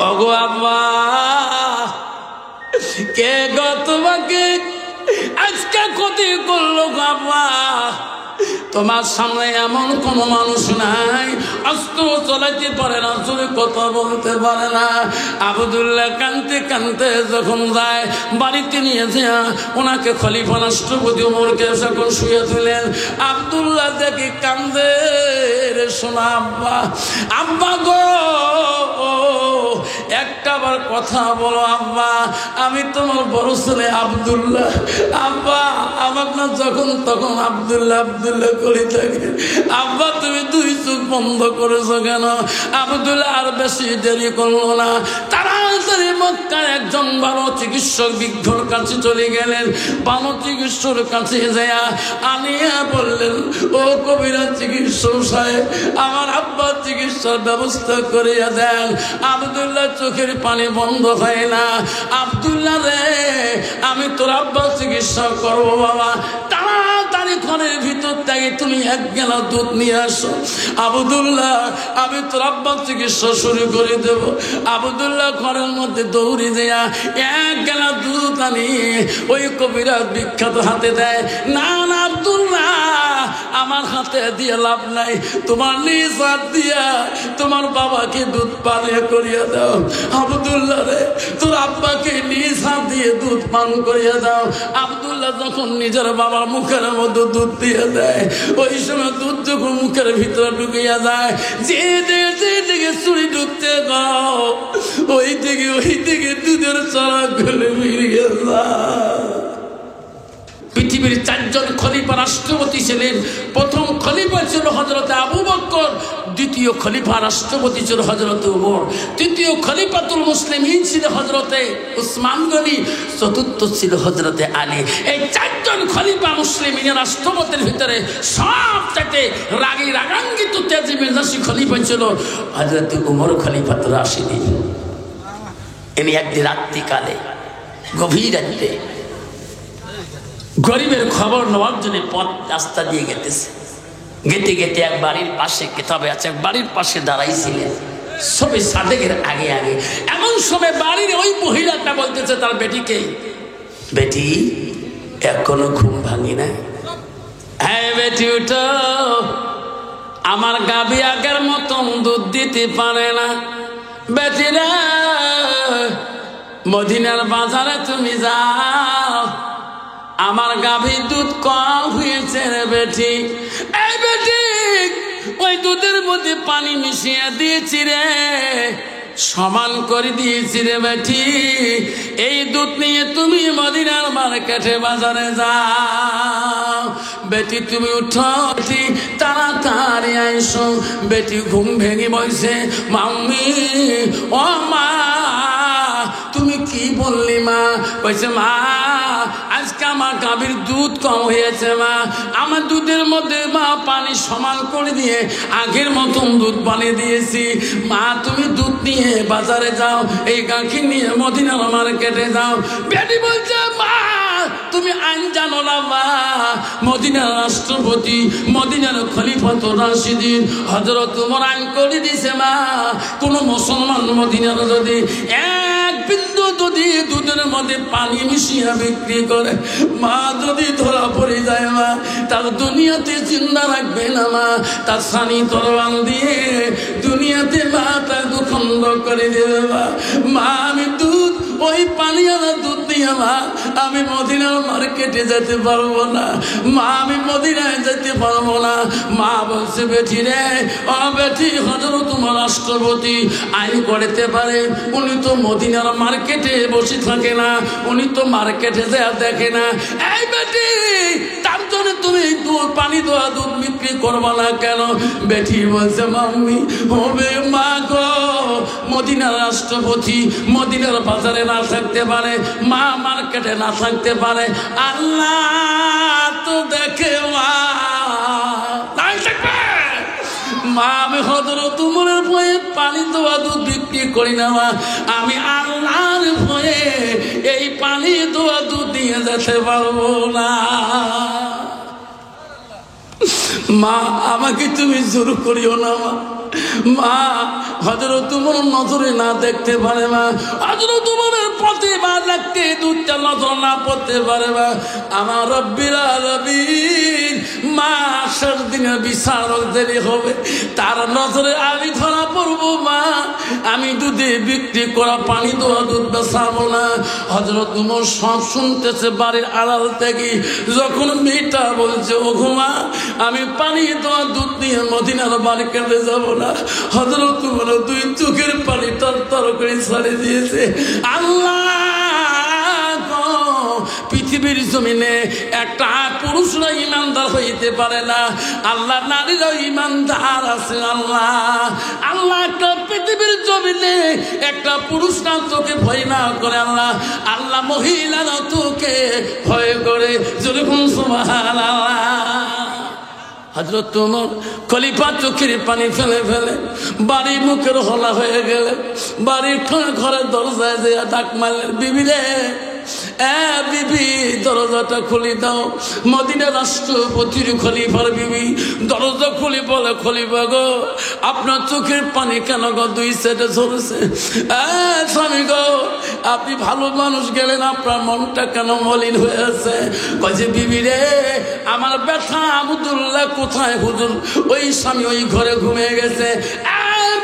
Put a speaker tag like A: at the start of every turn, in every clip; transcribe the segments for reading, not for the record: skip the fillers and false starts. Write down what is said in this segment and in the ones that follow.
A: ওগো আব্বা, কে গো তোমাকে আজকে ক্ষতি করলো আব্বা? তোমার সামনে এমন কোন মানুষ নাই, অস্ত্র চালাতে পারে না, জোরে কথা বলতে পারে না। আব্দুল্লাহ কানতে কানতে যখন যায় বাড়িতে নিয়ে যায়, ওনাকে খলিফা রাষ্ট্রপতি ওমরকে যখন শুয়ে দিলেন, আব্দুল্লাহ দেখি কান্দে। রে শোনা আব্বা, আব্বা গো একটা বার কথা বলো আব্বা, আমি তোমার বড় ছেলে আব্দুল্লাহ। আব্বা আমার না যখন তখন আব্দুল্লাহ আব্দুল্লাহ করে থাকে। আব্বা তুমি দুই চোখ বন্ধ করেছো কেন? আব্দুল্লাহ আর বেশি দেরি করলো না, তাড়াতাড়ি মক্কার একজন ভালো চিকিৎসক বিজ্ঞর কাছে চলে গেলেন। ভালো চিকিৎসক কাছে যায় আনিয়া বললেন, ও কবিরাজ চিকিৎসক সাহেব, আমার আব্বার চিকিৎসার ব্যবস্থা করিয়া দেন। আব্দুল্লাহ চোখের পানি বন্ধ হয় না। আব্দুল্লাহ রে, আমি তোর আব্বার চিকিৎসা করবো বাবা, তাড়াতাড়ি ঘরের ভিতর থেকে তুমি এক গেলা দুধ নিয়ে আসো। আব্দুল্লাহ, আমি তোর আব্বার চিকিৎসা শুরু করে দেব। আব্দুল্লাহ ঘরের মধ্যে দৌড়ে দেয়া এক গেলা দুধ আনি ওই কবিরাজ বিখ্যাত হাতে দেয়। না না আব্দুল্লাহ, আমার হাতে দিয়ে লাভ নাই, তোমার নিজ হাত দিয়া তোমার বাবাকে দুধ পান করিয়া দাও। আব্দুল্লাহ রে, তোর আব্বাকে নিজ হাত দিয়ে দুধ পান করিয়া দাও। আব্দুল্লাহ যখন নিজের বাবার মুখের মধ্যে দুধ দিয়ে দেয়, ওই সময় দুধ যখন মুখের ভিতরে ঢুকিয়া যায়, যে দিকে চুরি ঢুকতে গাও ওই দিকে দুধের চড়া গলে বেরিয়ে যায়। পৃথিবীর চারজন খলিফা রাষ্ট্রপতি ছিলেন। প্রথম খলিফা ছিল হযরতে আবু বকর, দ্বিতীয় খলিফা রাষ্ট্রপতি ছিল হযরতে ওমর, তৃতীয় খলিফাতুল মুসলিমিন ছিল হযরতে উসমান গনি, চতুর্থ ছিল হযরতে আলী। এই চারজন খলিফা মুসলিমিনের রাষ্ট্রপতির ভিতরে সবচেয়ে রাগী রাগান্বিত তেজি মেজাজি খলিফা ছিল হযরতে ওমর খলিফাতুর রাশিদিন। ইনি একদিন রাত্রিকালে গভীর রাত্রে গরিবের খবর নেওয়ার জন্য পথ রাস্তা দিয়ে গেতেছে। গেতে গেতে এক বাড়ির পাশে, কেতাবে আছে, এক বাড়ির পাশে দাঁড়াইছিলেন সবে সাদেকের আগে আগে। এমন সময় বাড়ির ওই মহিলাটা বলতেছে তার বেটিকে, বেটি এখনো ঘুম ভাঙি না? হ্যাঁ বেটি উঠো, আমার গাভী আগের মতন দুধ দিতে পারে না। বেটিরা, মদিনার বাজারে তুমি যাও, আমার গাভী দুধ কম হয়েছে রে বেটি। এই বেটি, ওই দুধের মধ্যে পানি মিশিয়ে দিয়েছি রে, সমান করে দিয়েছি রে বেটি। এই দুধ নিয়ে তুমি মদিনার মার্কেটে বাজারে যাও। বেটি তুমি উঠো, বেটি তাড়াতাড়ি আইসো। বেটি ঘুম ভেঙে বলছে, মাম্মি ও মা, তুমি কি বললি মা? বলছে মা, আজকে আমার গাভীর দুধ কম হয়েছে মা, আমার দুধের মধ্যে মা পানি সমান করে দিয়ে আগের মতন দুধ বানিয়ে দিয়েছি। মা তুমি দুধ নিয়ে বাজারে যাও, এই গাখীর নিয়ে মদিনার মার্কেটে যাও। বেটি বলছে মা, তুমি আইন জানো না মা, মদিনার রাষ্ট্রপতি, মদিনার খলিফাতুর রাশিদিন হযরত ওমর আইন করে দিয়েছে মা, কোন মুসলমান মদিনার যদি এক বিন্দু যদি দুধের মধ্যে পানি মিশিয়ে বিক্রি করে, মা যদি ধরা পড়ে যায় মা, তার দুনিয়াতে জিন্দা রাখবে না মা, তার সানি তরবাল দিয়ে দুনিয়াতে মা তার দুখণ্ড করে দেবে মা। মা আমি দুধ, ওই পানিওয়ালা দুধ দিয়ে মা আমি মদিনার মার্কেটে যেতে পারবো না মা, আমি মদিনায় যেতে পারবো না। মা বলছে বেটি রে, ও বেটি, হযরত তোমার রাষ্ট্রপতি আইন করতে পারে, উনি তো মদিনার মার্কেটে বসে থাকে না, উনি তো মার্কেটে যা দেখে না। এই বেটি, তার জন্য তুমি দুধ পানি দেওয়া দুধ বিক্রি করবো না কেন? বেটি বলছে মাম্মি, হবে মা গো, মদিনার রাষ্ট্রপতি মদিনার বাজারে না থাকতে পারে, মা মার্কেটে না থাকতে পারে, আল্লাহ তো দেখে মা, মা আমি হযরত ওমরের ভয়ে পানি দেওয়া দুধ বিক্রি করি না মা, আমি আল্লাহর ভয়ে এই পানি দেওয়া দুধ দিয়ে যেতে পারবো না। মা আমাকে তুমি জোর করিও না মা। মা হযরত তোমার নজরে না দেখতে পারে মা, হযরত তোমার প্রতিভা দেখতে দুধটা নজর না পড়তে পারে মা। আমার রব্বিল আলামিন মা আসার দিনে বিচারক দেরি হবে, তার নজরে আমি ধরা পড়বো মা। আমি দুধে বিক্রি করা পানি দেওয়া দুধ বেচাবো না। হযরত তোমার সব শুনতেছে বাড়ির আড়াল থেকে, যখন মেয়েটা বলছে ও ঘুমা আমি পানি দেওয়া দুধ নিয়ে মদিনার বাড়ি কেটে যাবো না, হযরত তোমার দুই চোখের পানি তর করে ছাড়ে দিয়েছে। আল্লাহ পৃথিবীর জমিনে একটা পুরুষরা ইমানদার হইতে পারে না, আল্লাহ নারীরাও ইমানদার আছে। আল্লাহ একটা পৃথিবীর জমিনে একটা পুরুষরা তোকে ভয় না করে আল্লাহ মহিলারা তোকে ভয় করে। যেরকম সুবহানাল্লাহ। হযরত ওমর খলিফা চোখের পানি ফেলে ফেলে বাড়ির মুখের হলা হয়ে গেলে বাড়ির ঘরের দরজায় যে ডাক মারলেন, বিবি রে বিবি দরজাটা খুলে দাও। মদিনার রাষ্ট্রপতির খলিফার বিবি দরজা খুলে বলে, খলিফা গো আপনার চোখের পানি কেন গো দুই সাইডে ঝরছে? স্বামী গো আপনি ভালো মানুষ গেলেন, আপনার মনটা কেন মলিন হয়ে আছে? কয়েছে বিবি রে আমার ব্যথা আব্দুল্লাহ কোথায় হুজুর? ওই স্বামী ওই ঘরে ঘুমিয়ে গেছে।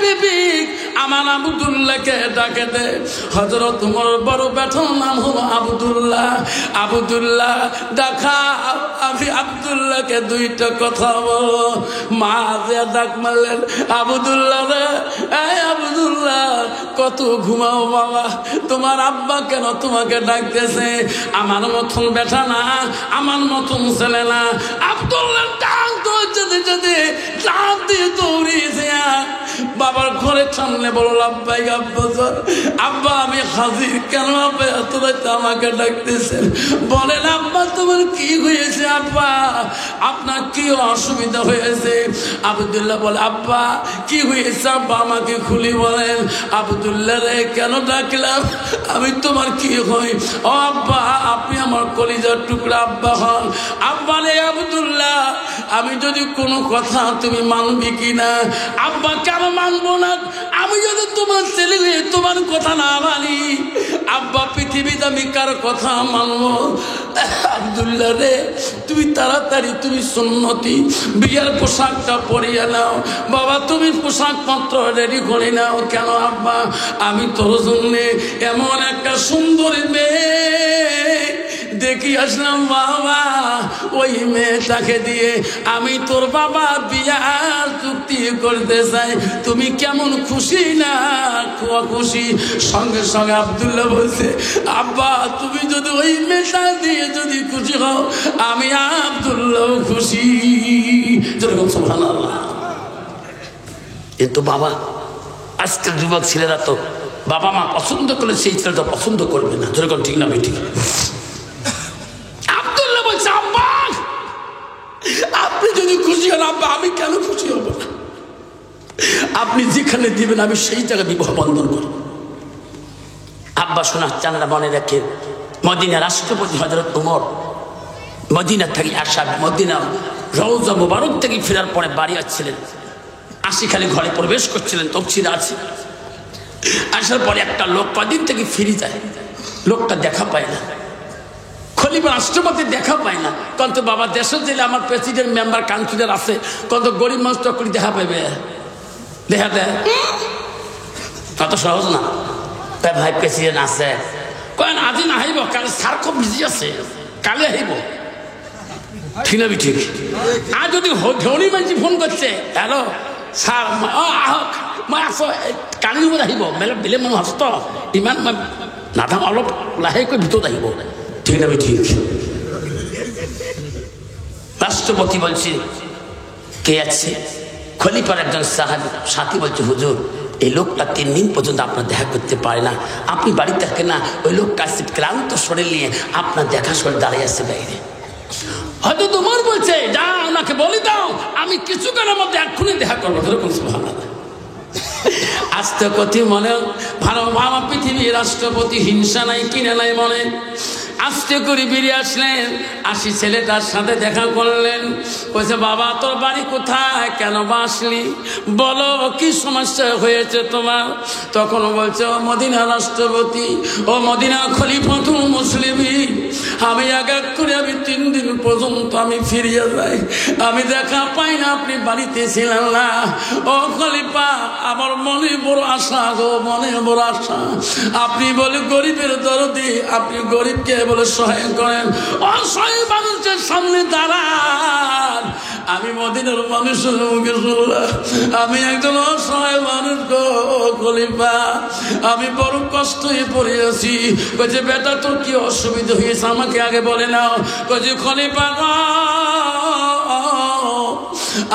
A: বিবি আমার আব্দুল্লাহকে ডাকে দে। হযরত ওমর বড় ব্যথার নাম হলো আব্দুল্লাহ। আব্দুল্লাহ দেখা, আমি আব্দুল্লাহকে দুইটা কথা বলো। মা যে ডাক মারলেন, আব্দুল্লাহ রে আব্দুল্লাহ কত ঘুমাও বাবা, তোমার আব্বা কেন তোমাকে ডাকতেছে? আমার মতন ব্যথা না, আমার মতন ছেলে না। আব্দুল্লাহ ডাক যেতে যেতে ডাক দিয়ে দৌড়িয়েছে বাবার ঘরের সামনে বলল, আব্বাই আব্বা আমি হাজির। কেন আব্বা এত রাতে আমাকে ডাকতেছেন? বলেন আব্বা তোমার কি হয়েছে? আব্বা আপনার কি অসুবিধা হয়েছে? আব্দুল্লাহ বলে, আব্বা কি হয়েছে আব্বা আমাকে খুলি বলেন। আব্দুল্লাহ রে কেন ডাকলাম? আমি তোমার কি হই? ও আব্বা আপনি আমার কলিজার টুকরা আব্বা হন। আব্বা রে আব্দুল্লাহ আমি যদি কোনো কথা তুমি মানবি কিনা? আব্বা কেন মানবো না? আমি যদি তোমার ছেলে হয়ে তোমার কথা না মানি, আব্বা পৃথিবীতে আমি কার কথা মানবো? আব্দুল্লাহ রে তুমি তাড়াতাড়ি তুমি সুন্নতি বিয়ের পোশাকটা পরিয়ে নাও। বাবা তুমি পোশাক পত্র রেডি করে নাও। কেন আব্বা? আমি তোর জন্যে এমন একটা সুন্দরী মেয়ে দেখি আসলাম বাবা, ওই মেয়েটাকে দিয়ে আমি তোর বাবা বিয়ার চুক্তি করতে চাই। তুমি কেমন খুশি না খুশি? সঙ্গে সঙ্গে আব্দুল্লাহ বলছে, আব্বা তুমি যদি ওই মেয়েটা দিয়ে যদি খুশি হও আমি আব্দুল্লাহ খুশি। যেরকম সুবহানাল্লাহ। কিন্তু বাবা আজকাল যুবক ছেলেরা তো বাবা মা পছন্দ করলে সেই ছেলেটা পছন্দ করবে না। যেরকম ঠিক না বেঠিক? আপনি যদি খুশি হন আব্বা আমি কেন খুশি হব না? আপনি যেখানে দিবেন আমি সেই জায়গায় বিবাহ বন্ধন করব। আব্বা শোনার চানরা মনে রাখেন, মদিনা রাষ্ট্রপতি হযরত ওমর মদিনা থেকে আসা, মদিনা রওজা মুবারক থেকে ফেরার পরে বাড়ি আসছিলেন, আশিখালি ঘরে প্রবেশ করছিলেন, তফসিরে আছে। আসার পরে একটা লোক কদিন থেকে ফিরে যায়, লোকটা দেখা পায় না, খলিফা রাষ্ট্রপতি দেখা পায় না। কত বাবা দেশে দিলে আমার প্রেসিডেন্ট মেম্বার কাউন্সিলর আছে, কত গরিব মানুষ তখন দেখা পাইবে, দেখা দেয় কত সহজ না। ভাই প্রেসিডেন্ট আছে কয়েন আজি না হাইব, কালে স্যার খুব বিজি আছে, কালে হাইব। ঠিক না ঠিক? আর যদি ধনী মানুষ ফোন করছে, হ্যালো স্যার আহক মই আছো কালি আহিব, মেলে বেলেগ মানুহ হস্ত ইমান নাথাম, অলপ লাহেকৈ ভিতৰত আহিব। ঠিক না ঠিক? রাষ্ট্রপতি বলছে কে আছে? খলিফার একজন সাথী বলছে, হুজুর এই লোকটা 3 দিন পর্যন্ত আপনার দেখা করতে পারে না, আপনি বাড়িতে থাকেন না, ওই লোক কাছে ক্লান্ত শরীর নিয়ে আপনার দেখা শরীর দাঁড়িয়ে আছে বাইরে। হয়তো তোমার বলছে যা ওনাকে বলে দাও আমি কিছুক্ষণের মধ্যে এক্ষুনি দেখা করবো। এরকম সুবহানাল্লাহ। আস্তে কথি মনে ভালো মামা পৃথিবীর রাষ্ট্রপতি হিংসা নাই কিনে নাই মনে, আস্তে করে বেরিয়ে আসলেন, আসি ছেলেটার সাথে দেখা করলেন। বলছে, বাবা তোর বাড়ি কোথায়, কেন বা আসলি, বলো কি সমস্যা হয়েছে তোমার? তখন বলছে, ও মদিনা রাষ্ট্রপতি, ও মদিনা খলিফাতুল মুসলিমিন, আমি এক এক করে আমি 3 দিন পর্যন্ত আমি ফিরিয়ে যাই, আমি দেখা পাই না, আপনি বাড়িতে ছিলেন না। ও খলিফা, আমার মনে বড় আশা গো, মনে বড় আশা। আপনি বলে গরিবের দরদি, আপনি গরিবকে বলে সহায় করেন, অসহায় মানুষের সামনে দাঁড়ান। আমি মদিনার মানুষের মুখে শুনলাম, আমি একজন অসহায় মানুষ গো খলিফা, আমি বড় কষ্ট হয়ে পড়েছি। বলছে, বেটা তোর কি অসুবিধা হয়েছে আমাকে আগে বলে নাও। বলছে, খলিফা গো,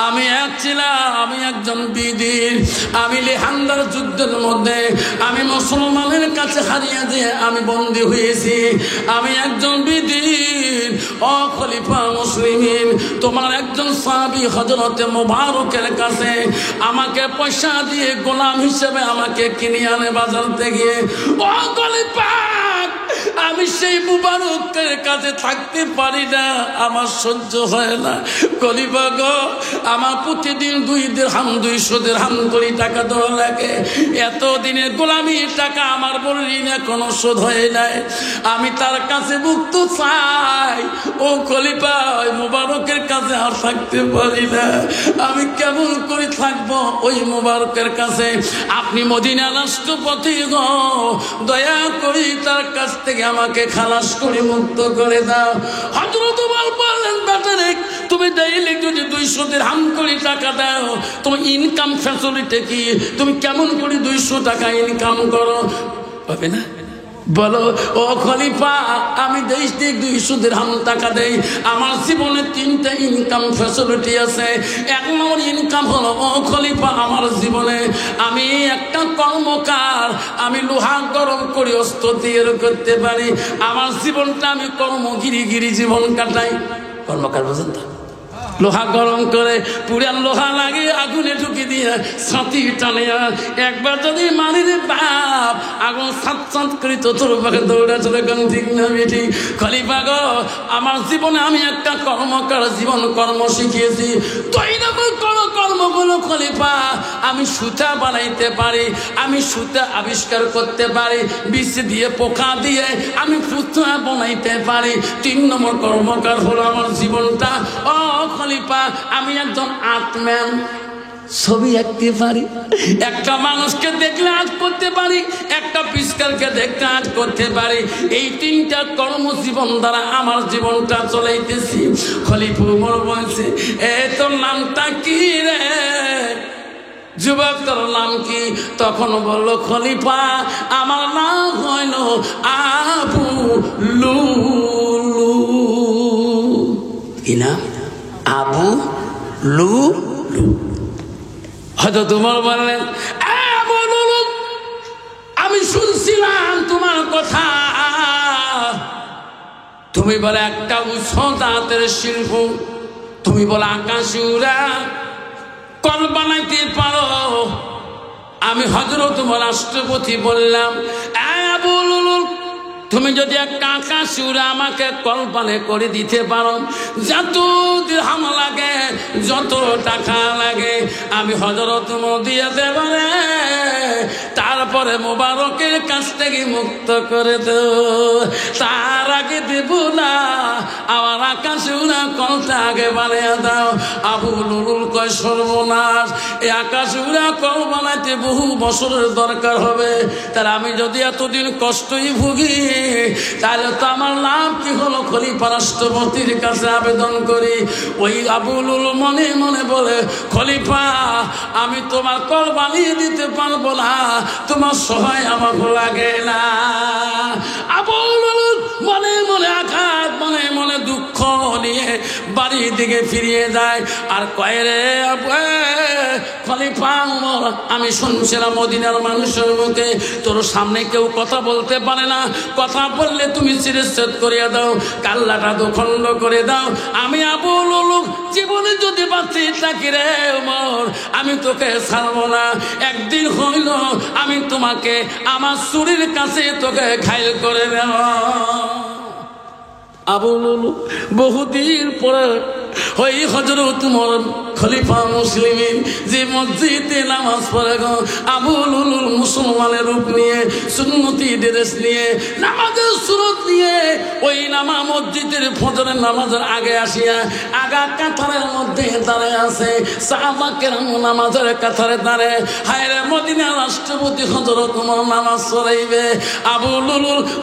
A: আমি একজন বিদির, আমি লেহান্দার যুদ্ধের মধ্যে আমি মুসলমানের কাছে হারিয়ে যে আমি বন্দী হয়েছি, আমি একজন বিদির। ও খলিফা মুসলিমিন, তোমার একজন সাহাবী হযরতে মুবারকের কাছে আমাকে পয়সা দিয়ে গোলাম হিসেবে আমাকে কিনে আনে বাজার থেকে। ও খলিফা, আমি সেই মুবারকের কাছে থাকতে পারি না, আমার সহ্য হয় না। খলিফা গো, আমার প্রতিদিন 2 দিরহাম 200 দিরহাম করে টাকা দেওয়া লাগে, এতদিনের গোলামির টাকা আমার বড় ঋণ এখনো শোধ হয় নাই, আমি তার কাছে মুক্ত চাই। ও খলিফা, ওই মুবারকের কাছে আর থাকতে পারি না, আমি কেমন করে থাকবো ওই মুবারকের কাছে? আপনি মদিনা রাষ্ট্রপতি গো, দয়া করে তার কাছ থেকে আমাকে খালাস করে মুক্ত করে দাও। হযরত ওমর বললেন, বেটারে তুমি ডেইলি যদি 200 দিরহাম করে টাকা দাও, তোমার ইনকাম ফ্যাসিলিটি কি, তুমি কেমন করে 200 টাকা ইনকাম করো? পাবে না? বলো। ও খলিফা, আমি 200 দিরহাম টাকা দেই, আমার জীবনে 3টা ইনকাম ফ্যাসিলিটি আছে। 1 নম্বর ইনকাম হলো, ও খলিফা, আমার জীবনে আমি একটা কর্মকার, আমি লোহা গরম করে অস্ত্র তৈরি করতে পারি, আমার জীবনটা আমি কর্মগিরি জীবন কাটাই। কর্মকার বুঝেন তো? লোহা গরম করে পুরান লোহা লাগে আগুনে ঢুকে দিয়ে ছাতি টানে, একবার যদি মারির বাপ আগুন সাত করে তোর পাখে দৌড়া চলে কোন ঠিক না বেটি? খলিফা গো, আমার জীবনে আমি একটা কর্মকার জীবন কর্ম শিখিয়েছি। কর্মগুলো খলিফা, আমি সুতা বানাইতে পারি, আমি সুতা আবিষ্কার করতে পারি, বিষ দিয়ে পোকা দিয়ে আমি পুতুল বানাইতে পারি। 3 নম্বর কর্মকার হলো আমার জীবনটা। ও খলিফা, আমি একজন আর্টম্যান, ছবি আঁকতে পারি, একটা মানুষকে দেখলে আর্ট করতে পারি, একটা পিস্কারকে দেখলে আর্ট করতে পারি। এই 3টা কর্মজীবন দ্বারা আমার জীবনটা চলাইতেছি। খলিফা ওমর বলছে, এ তোর নামটা কি রে যুবক, তোর নাম কি? তখন বলল, খলিফা আমার নাম হইল আবু লুলু। কি নাম? আবু লুলু। হয়তো তোমার বললেন, আমি শুনছিলাম তোমার কথা, তুমি বলে একটা উচ্চতার শিল্প, তুমি বলে আকাশ উড়া কল বানাইতে পারো। আমি হযরত রাষ্ট্রপতি বললাম, আবু লুলু, তুমি যদি একটা আকাশ উড়া আমাকে কল্পনা করে দিতে পারো, যত দিরহাম লাগে, যত টাকা লাগে, আমি হযরত দিয়ে দেব রে, তারপরে মোবারকের কাছ থেকে মুক্ত করে দেব, তার আগে দেব না, আমার আকাশ উড়া কলটা আগে বানিয়ে দাও। আবু লুলুল কয়, সর্বনাশ, এই আকাশ উড়া কল বানাইতে বহু বছরের দরকার হবে, তার আমি যদি এতদিন কষ্টই ভুগি, তাহলে তো আমার লাভ কি হলো? খলিফা রাষ্ট্রপতির কাছে আবেদন করি। ওই আবু লুলু মনে মনে বলে, খলিফা আমি তোমার কল বানিয়ে দিতে পারবো না, তোমার সহায় আমাকে লাগে না। আবু লুলু মনে মনে আঘাত, মনে মনে দুঃখ নিয়ে বাড়ির দিকে ফিরিয়ে যায়। আর কয়, রে খলিফা ওমর, আমি শুনছিলাম মদিনার মানুষের মুখে তোর সামনে কেউ কথা বলতে পারে না, কথা বললে তুমি শিরচ্ছেদ করিয়া দাও, কাল্লাটা দুখণ্ড করে দাও। আমি আবু লুলু জীবনে যদি বাঁচি থাকি রে ওমর, আমি তোকে ছাড়বো না। একদিন হইল আমি তোমাকে আমার চুরির কাছে তোকে ঘায়েল করে দেব। আবুল বহুদিন পরে ওই হযরত উমর খলিফা মুসলিমিন যে মসজিদে নামাজ পড়ে গো, আবুল মুসলমানের রূপ নিয়ে, সুন্নতি ড্রেস নিয়ে, নামাজের সুরত নিয়ে ওই মসজিদের ফজরের নামাজের আগে আসিয়া আগা কাতারের মধ্যে দাঁড়ায় আছে। সাহাবা কেরাম নামাজের কাতারে দাঁড়ায়, হায় রে মদিনার রাষ্ট্রপতি হযরত উমর নামাজ পড়াইবে। আবুল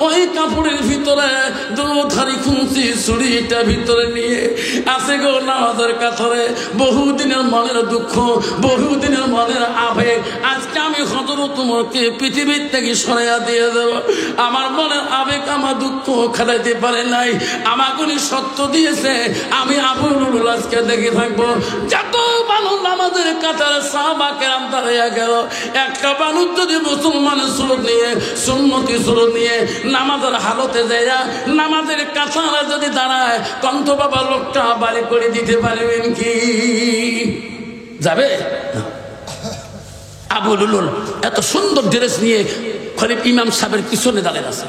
A: ওই কাপড়ের ভিতরে দুধারি খুঁজি ছুরিটা ভিতরে নিয়ে আছে গো নামাজের কাতারে। বহুদিনের মনের দুঃখ, বহুদিনের মনের আবেগ, আজকে আমি হযরত উমরকে পৃথিবীর থেকে সরাইয়া দিয়ে দেব। আমার মনের আবেগ, আমার দুঃখ খাটাইতে পারে নাই, আমাকে উনি সত্য দিয়েছে, আমি আবুল আজকে দেখে থাকবো। যত মানুষ নামাজের কাতারে সাহাবা কেরাম দাঁড়াইয়া গেল, একটা মানুষ যদি মুসলমানের সুরত নিয়ে, সুন্নতি সুরত নিয়ে নামাজের হালতে যায়, নামাজের কাতারে যদি দাঁড়ায়, কন্ত বাবা লোকটা বাড়ি করে দিতে পারবেন কি? যাবে? আবুল এত সুন্দর ড্রেস নিয়ে খলিফা ইমাম সাহেবের পিছনে দাঁড়িয়ে আছে।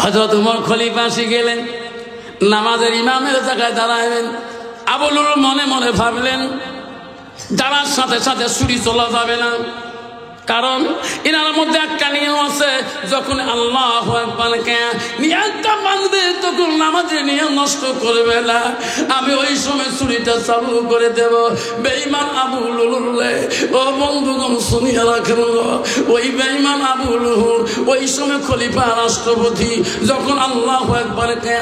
A: হযরত উমর খলিফা আসি গেলেন, নামাজের ইমামের জায়গায় দাঁড়াইবেন। আবুল মনে মনে ভাবলেন, দাঁড়ার সাথে সাথে ছুরি চলা যাবে না, কারণ এনার মধ্যে একটা নিয়ম আছে, যখন আল্লাহু আকবারকে নিয়তটা মানবে তখন নামাজের নিয়ম নষ্ট করবে না। আমি ওই সময় ছুরিটা চালু করে দেব। বেঈমান আবুল ও বন্ধুগণ শুনিয়া রাখেন, ওই বেঈমান আবুল ওই সময় খলিফা রাষ্ট্রপতি যখন আল্লাহু আকবারকে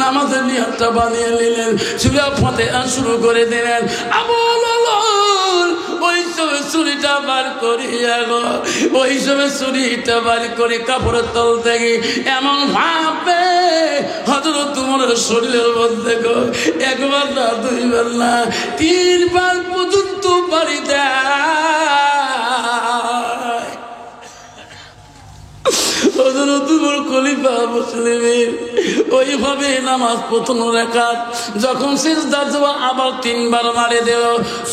A: নামাজের নিয়তটা বানিয়ে নিলেন, সূরা ফাতিহা শুরু করে দিলেন। আবুল ওই সময় ছুরিটা বার করিয়া গো, ওই সময় ছুরিটা বার করে কাপড়ের তল থেকে এমন ভাবে হযরত উমরের শরীরের মধ্যে গো, একবার না, দুইবার না, 3 বার পর্যন্ত বাড়ি দেয়। হযরত উমর খলিফা মুসলিমিন ওইভাবে নামাজ প্রথম রাকাত যখন সিজদা দেওয়া আবার 3 বার মারে দিল,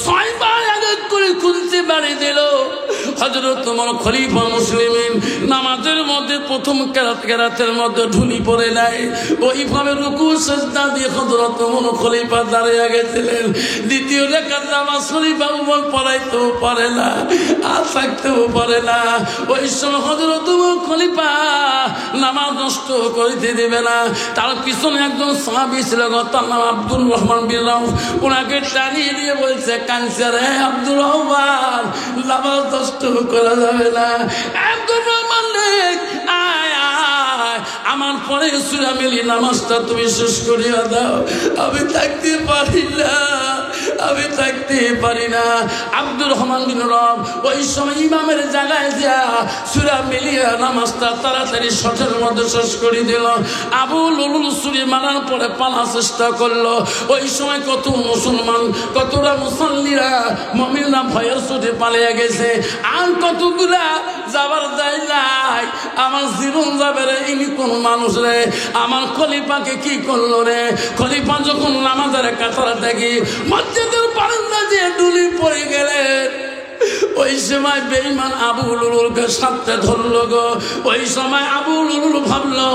A: 6 বার আগে করে খুলতে বাড়ি দিল। হযরত উমর খলিফা মুসলিমিন নামাজের মধ্যে প্রথম কেরাতের মধ্যে ঢুলি পড়ে নাই, ওইভাবে রুকু সিজদা দিয়ে হযরত উমর খলিফা দাঁড়িয়ে গেছিলেন। দ্বিতীয় রাকাত নামাজ খলিফা উমর পড়াইতেও পারে না, আর থাকতেও পারে না। ওই সময় হযরত উমর খলিফা নামাজ নষ্ট করতে দেবে না। তার পিছনে একজন সাহাবী ছিল, তার নাম আব্দুর রহমান বিন রাউফ, ওনাকে টানিয়ে দিয়ে বলছে, কাঁদছে, রে আব্দুর রহমান, নামাজ নষ্ট করা যাবে না। আব্দুর রহমান আয় আয়, আমার পরে সূরা মিলি নামাজটা তুমি শেষ করিয়া দাও, আমি থাকতে পারি না, আমি থাকতে পারি না। আব্দুর রহমান বিন রাউফ ওই সময় ইমামের জায়গায় যা সূরা মিলিয়া নামাজটা তাড়াতাড়ি শটের মধ্যে শেষ করে দিল। আবুল ছুরি মারার পরে পালার চেষ্টা করলো। ওই সময় কত মুসলমান, কতটা মুসল্লিরা, মুমিনরা ভয়ের চোটে পালিয়ে গেছে, আর কতগুলা যাবার যায় নাই। আমার জীবন যাবে রে, ইনি কোন মানুষ রে, আমার খলিফাকে কি করলো রে? খলিফা যখন নামাজের কাতারে দেখি মসজিদের বারান্দা দিয়ে ডুলি পড়ে গেলেন, ওই সময় বেঈমান আবুল উলুলকে সাথে ধরলো গো। ওই সময় আবুল উলুল ভাবলো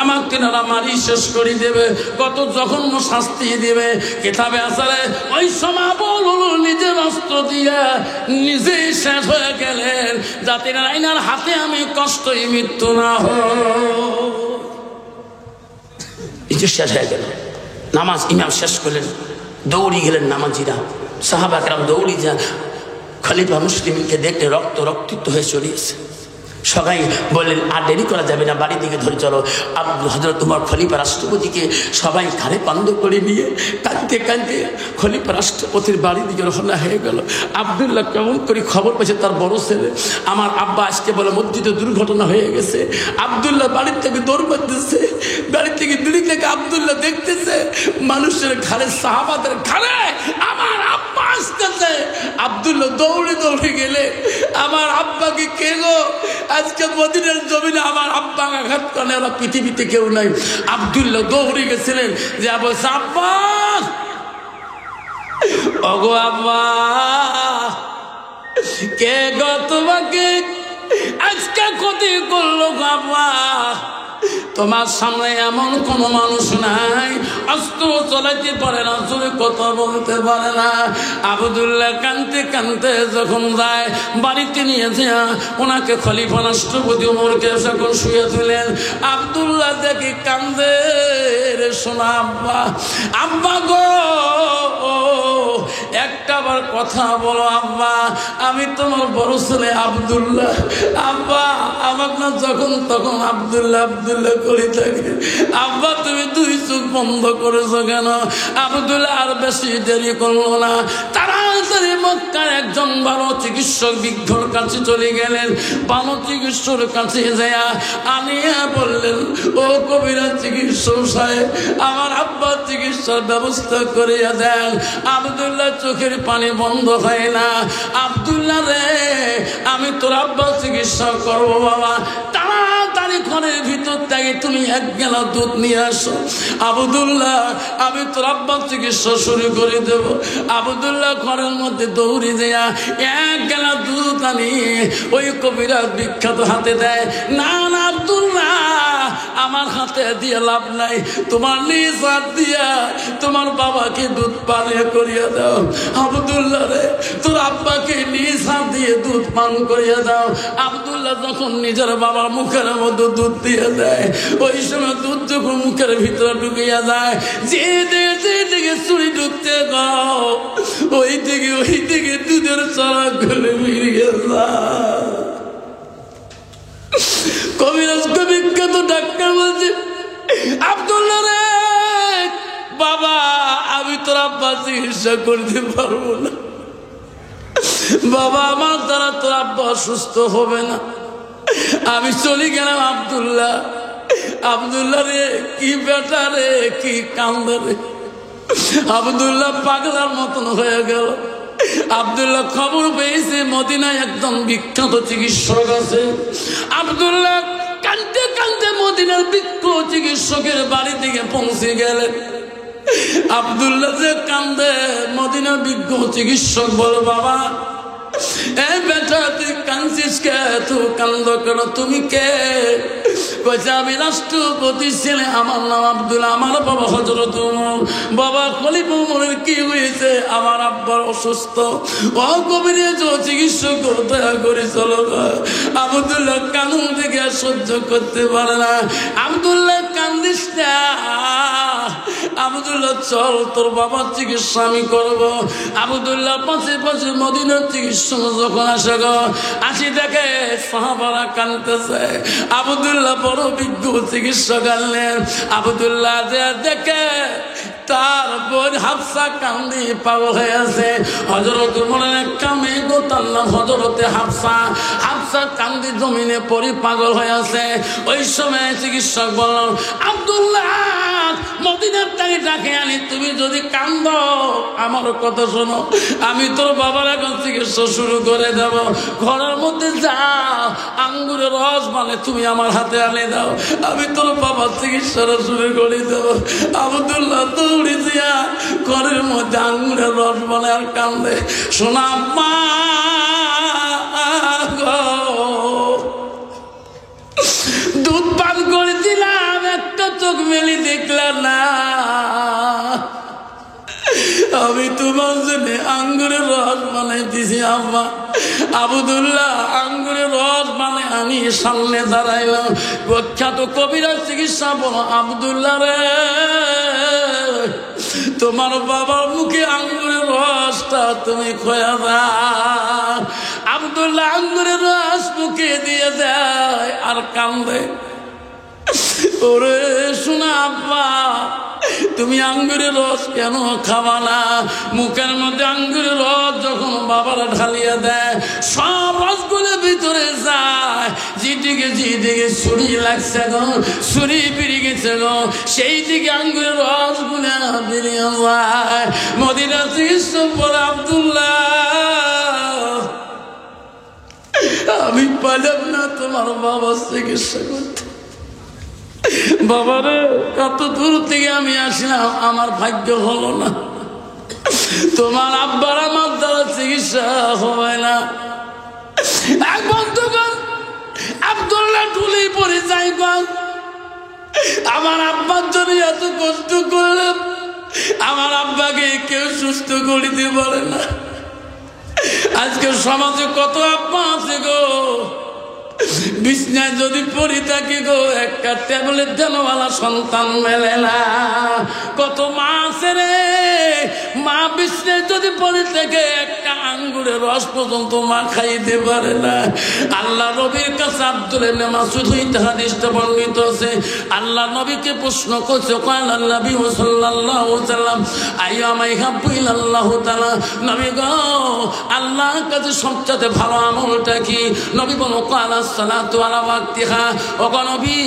A: আমার কিনারা মারি শেষ করে দেবে, কত জঘন্য শাস্তি দেবে। কিতাবে আছে ওই সময় আবুল উলুল নিজের অস্ত্র দিয়ে নিজেই শেষ হয়ে গেলেন, যাতে আইনার হাতে আমি কষ্টই মৃত্যু না হয়। শেষ হয়ে গেল নামাজ, ইমাম শেষ করলেন, দৌড়ি গেলেন নামাজিরা, সাহাবা কেরাম দৌড়ি যান। খলিফা মুসলিমকে দেখতে রক্তাক্ত হয়ে চলিয়েছে। সবাই বললেন আর দেরি করা যাবে না, বাড়ির দিকে ধরে চলো। হযরত উমর খলিফা রাষ্ট্রপতিকে সবাই ঘাড়ে কাঁধ করে নিয়ে কাঁদতে কাঁদতে খলিফা রাষ্ট্রপতির বাড়ির দিকে রওনা হয়ে গেল। আব্দুল্লাহ কেমন করে খবর পেয়েছে তার বড় ছেলে, আমার আব্বা আজকে বলে মসজিদে দুর্ঘটনা হয়ে গেছে। আব্দুল্লাহ বাড়ির থেকে দৌড় মারতেছে, বাড়ি থেকে দূরে থেকে আব্দুল্লাহ দেখতেছে মানুষের ঘাড়ে, সাহাবাদের ঘাড়ে আমার আব্বা আসতেছে। আব্দুল্লাহ দৌড়ে দৌড়ে গেলে, আমার আব্বাকে কে গো? আজকে মদিনার জমিনে আমার আব্বা আঘাত করে, ওরা পৃথিবীতে কেউ নাই। আব্দুল্লাহ দৌড়ে গেছিলেন, যে বলছে আব্বা, ওগো আব্বা, কে গো তোমাকে আজকে ক্ষতি করলো আব্বা? তোমার সামনে এমন কোনো মানুষ নাই অস্ত্র চালাইতে পারে না, জোরে কথা বলতে পারে না। আব্দুল্লাহ কানতে কানতে যখন যায় বাড়িতে নিয়ে যায় ওনাকে খলিফা রাষ্ট্রপতি ওমরকে যখন শুয়ে দিলেন, আব্দুল্লাহ দেখি কান্দে রে শোনা আব্বা, আব্বা গো একটাবার কথা বলো আব্বা, আমি তোমার বড় ছেলে আব্দুল্লাহ। আব্বা আমার না যখন তখন আব্দুল্লাহ আব্দুল্লাহ করে থাকে। আব্বা তুমি দুই চোখ বন্ধ করেছো কেন? আব্দুল্লাহ আর বেশি দেরি করলো না, তাড়াতাড়ি মক্কার একজন ভালো চিকিৎসক বিজ্ঞর কাছে চলে গেলেন। ভালো চিকিৎসকের কাছে যাইয়া আনিয়া বললেন, ও কবিরাজ চিকিৎসক সাহেব আমার আব্বার চিকিৎসার ব্যবস্থা করিয়া দেন। আব্দুল্লাহ চোখের পানি বন্ধ হয় না। আব্দুল্লাহ রে আমি তোর আব্বার চিকিৎসা করবো বাবা, তাড়াতাড়ি ঘরের ভিতর থেকে তুমি এক গেলা দুধ নিয়ে আসো। আব্দুল্লাহ আমি তোর আব্বার চিকিৎসা শুরু করে দেব। আব্দুল্লাহ ঘরের মধ্যে দৌড়ে দেয়া এক গেলা দুধ আনি ওই কবিরাজ বিখ্যাত হাতে দেয়। না না আব্দুল্লাহ আমার হাতে দিয়ে লাভ নাই, তোমার নিজ হাত দিয়া তোমার বাবাকে দুধ পান করিয়া দাও। আব্দুল্লাহ রে তোর আব্বাকে নিজ হাত দিয়ে দুধ পান করিয়া দাও। আব্দুল্লাহ যখন নিজের বাবার মুখের মধ্যে দুধ দিয়ে দেয়, ওই সময় দুধ যখন মুখের ভিতরে ঢুকিয়া যায়, যে দিকে চুরি ঢুকতে গাও ওই দিকে দুধের চড়া করে বেরিয়ে যায়। কবিরাজকে বিখ্যাত ডাক্তার বলছে, আব্দুল্লাহ রে বাবা আমি তোর আব্বা চিকিৎসা করতে পারবো না বাবা, আমার দ্বারা তোর আব্বা অসুস্থ হবে না, আমি চলে গেলাম। আব্দুল্লাহ আব্দুল্লাহ রে কি বেটা রে কি কান্দে রে। আব্দুল্লাহ পাগলার মতন হয়ে গেল। আব্দুল্লাহ খবর পেয়েছে মদিনায় একদম বিখ্যাত চিকিৎসক আছে। আব্দুল্লাহ কাঁদতে কাঁদতে মদিনার বিখ্যাত চিকিৎসকের বাড়ি থেকে পৌঁছে গেলেন। আব্দুল্লাহ যে কান্দে, মদিনার বিখ্যাত চিকিৎসক বল, বাবা এই বেটা তুই কাঁদছিস কে, তুই কান্দ কেন, তুমি কে? কইছে আমি রাষ্ট্রপতি ছেলে, আমার নাম আব্দুল্লাহ, আমার বাবা হযরত ওমর। বাবা খলিফা ওমরের কি হয়েছে? আমার আব্বার অসুস্থ। ও কবিরাজ চিকিৎসক দয়া করে চলো। আব্দুল্লাহ কানুন থেকে আর সহ্য করতে পারে না। আব্দুল্লাহ কান্দিস না, আব্দুল্লাহ চল তোর বাবার চিকিৎসা আমি করবো। আব্দুল্লাহ পাশে পাশে মদিনার চিকিৎসক যখন আসে গো, আসি দেখে সাহাবারা কাঁদতেছে। আব্দুল্লাহ বড় বিজ্ঞ চিকিৎসক আনলেন। আব্দুল্লাহ দেখে তার বোন হাফসা কান্দি পাগল হয়ে আছে। হযরত ওমরের একটা মেয়ে গো, তার নাম হযরতে হাফসা। হাফসা কান্দি জমিনে পড়ে পাগল হয়ে আছে। ওই সময় চিকিৎসক বলল, আব্দুল্লাহ মদিনার তাকে ডাকে আনি, তুমি যদি কান্দ আমার কথা শোনো, আমি তোর বাবার এখন চিকিৎসা শুরু করে দেব। ঘরের মধ্যে যাও, আঙ্গুরের রস মানে তুমি আমার হাতে আনে দাও, আমি তোর বাবার চিকিৎসাটা শুরু করে দেব। আব্দুল্লাহ দৌড়ে দিয়া ঘরের মধ্যে আঙ্গুরের রস মানে আর কান্দে। শোনা মা দুধ পান করে দিলাম, একটা চোখ মেলি দেখলাম না, আমি তোমার জন্য আঙ্গুরের রস বানাই দিছি আম্মা। আব্দুল্লাহ আঙ্গুরের রস মানে আমি সামনে দাঁড়াইলাম। প্রখ্যাত কবিরাজ চিকিৎসা বলো, আব্দুল্লাহ রে তোমার বাবার মুখে আঙ্গুরের রসটা তুমি খোয়া দাও। আব্দুল্লাহ আঙ্গুরের রস মুখে দিয়ে দেয় আর কান্দে। ওরে শোনা আব্বা, তুমি আঙ্গুরের রস কেন খাবা না? মুখের মধ্যে আঙ্গুরের রস যখন বাবারা ঢালিয়ে দেয়, সব রসগুলো ভিতরে যায়। যেদিকে ছুরি লাগছে গো, ছুরি বেরিয়ে গেছে গো, সেই দিকে আঙ্গুরের রসগুলো বেরিয়ে যায়। মদিনা চিকিৎসক বলে, আব্দুল্লাহ আমি পারলাম না তোমার বাবার চিকিৎসা করতে। বাবারে কত দূর থেকে আমি আসলাম, আমার ভাগ্য হলো না, তোমার আব্বার আমার দ্বারা চিকিৎসা হবে না। এক বন্ধুগণ আব্দুল্লাহ ঢুলি পড়ে যাই গো, আমার আব্বার জন্য এত কষ্ট করলাম, আমার আব্বাকে কেউ সুস্থ করিতে পারে না। আজকে সমাজে কত আব্বা আছে গো, বিছনায় যদি পড়ে থাকি গো, একটা ট্যাবলেট দেনওয়ালা সন্তান মেলে না। কত মা আছে রে, মা বিছনায় যদি পড়ে থাকে একটা আঙ্গুরের রস পর্যন্ত মা খাইতে পারে না। আল্লাহ নবীর কাছে আব্দুল ইবনে মাসউদ হইতে হাদিসটা বর্ণিত আছে। আল্লাহ নবীকে প্রশ্ন করছে, ক্বালা নবী সাল্লাল্লাহু আলাইহি ওয়াসাল্লাম আইয়ামা ইহাব্বু ইলাল্লাহু তাআলা, নবী গো আল্লাহর কাছে সবচেয়ে ভালো আমলটা কি? নবী বলো ক্বালা সালাতু আলা ওয়াক্তিহা। ও নবী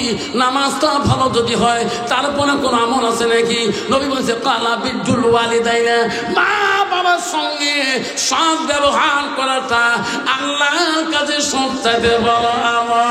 A: নামাজটা ভালো যদি হয় তারপরে কোন আমল আছে নাকি? নবী বলেছে ক্বালা বিদ্দুল ওয়ালিদাইনা, মা বাবার সঙ্গে সৎ ব্যবহার করাটা আল্লাহর কাছে সবচেয়ে বড় আমল।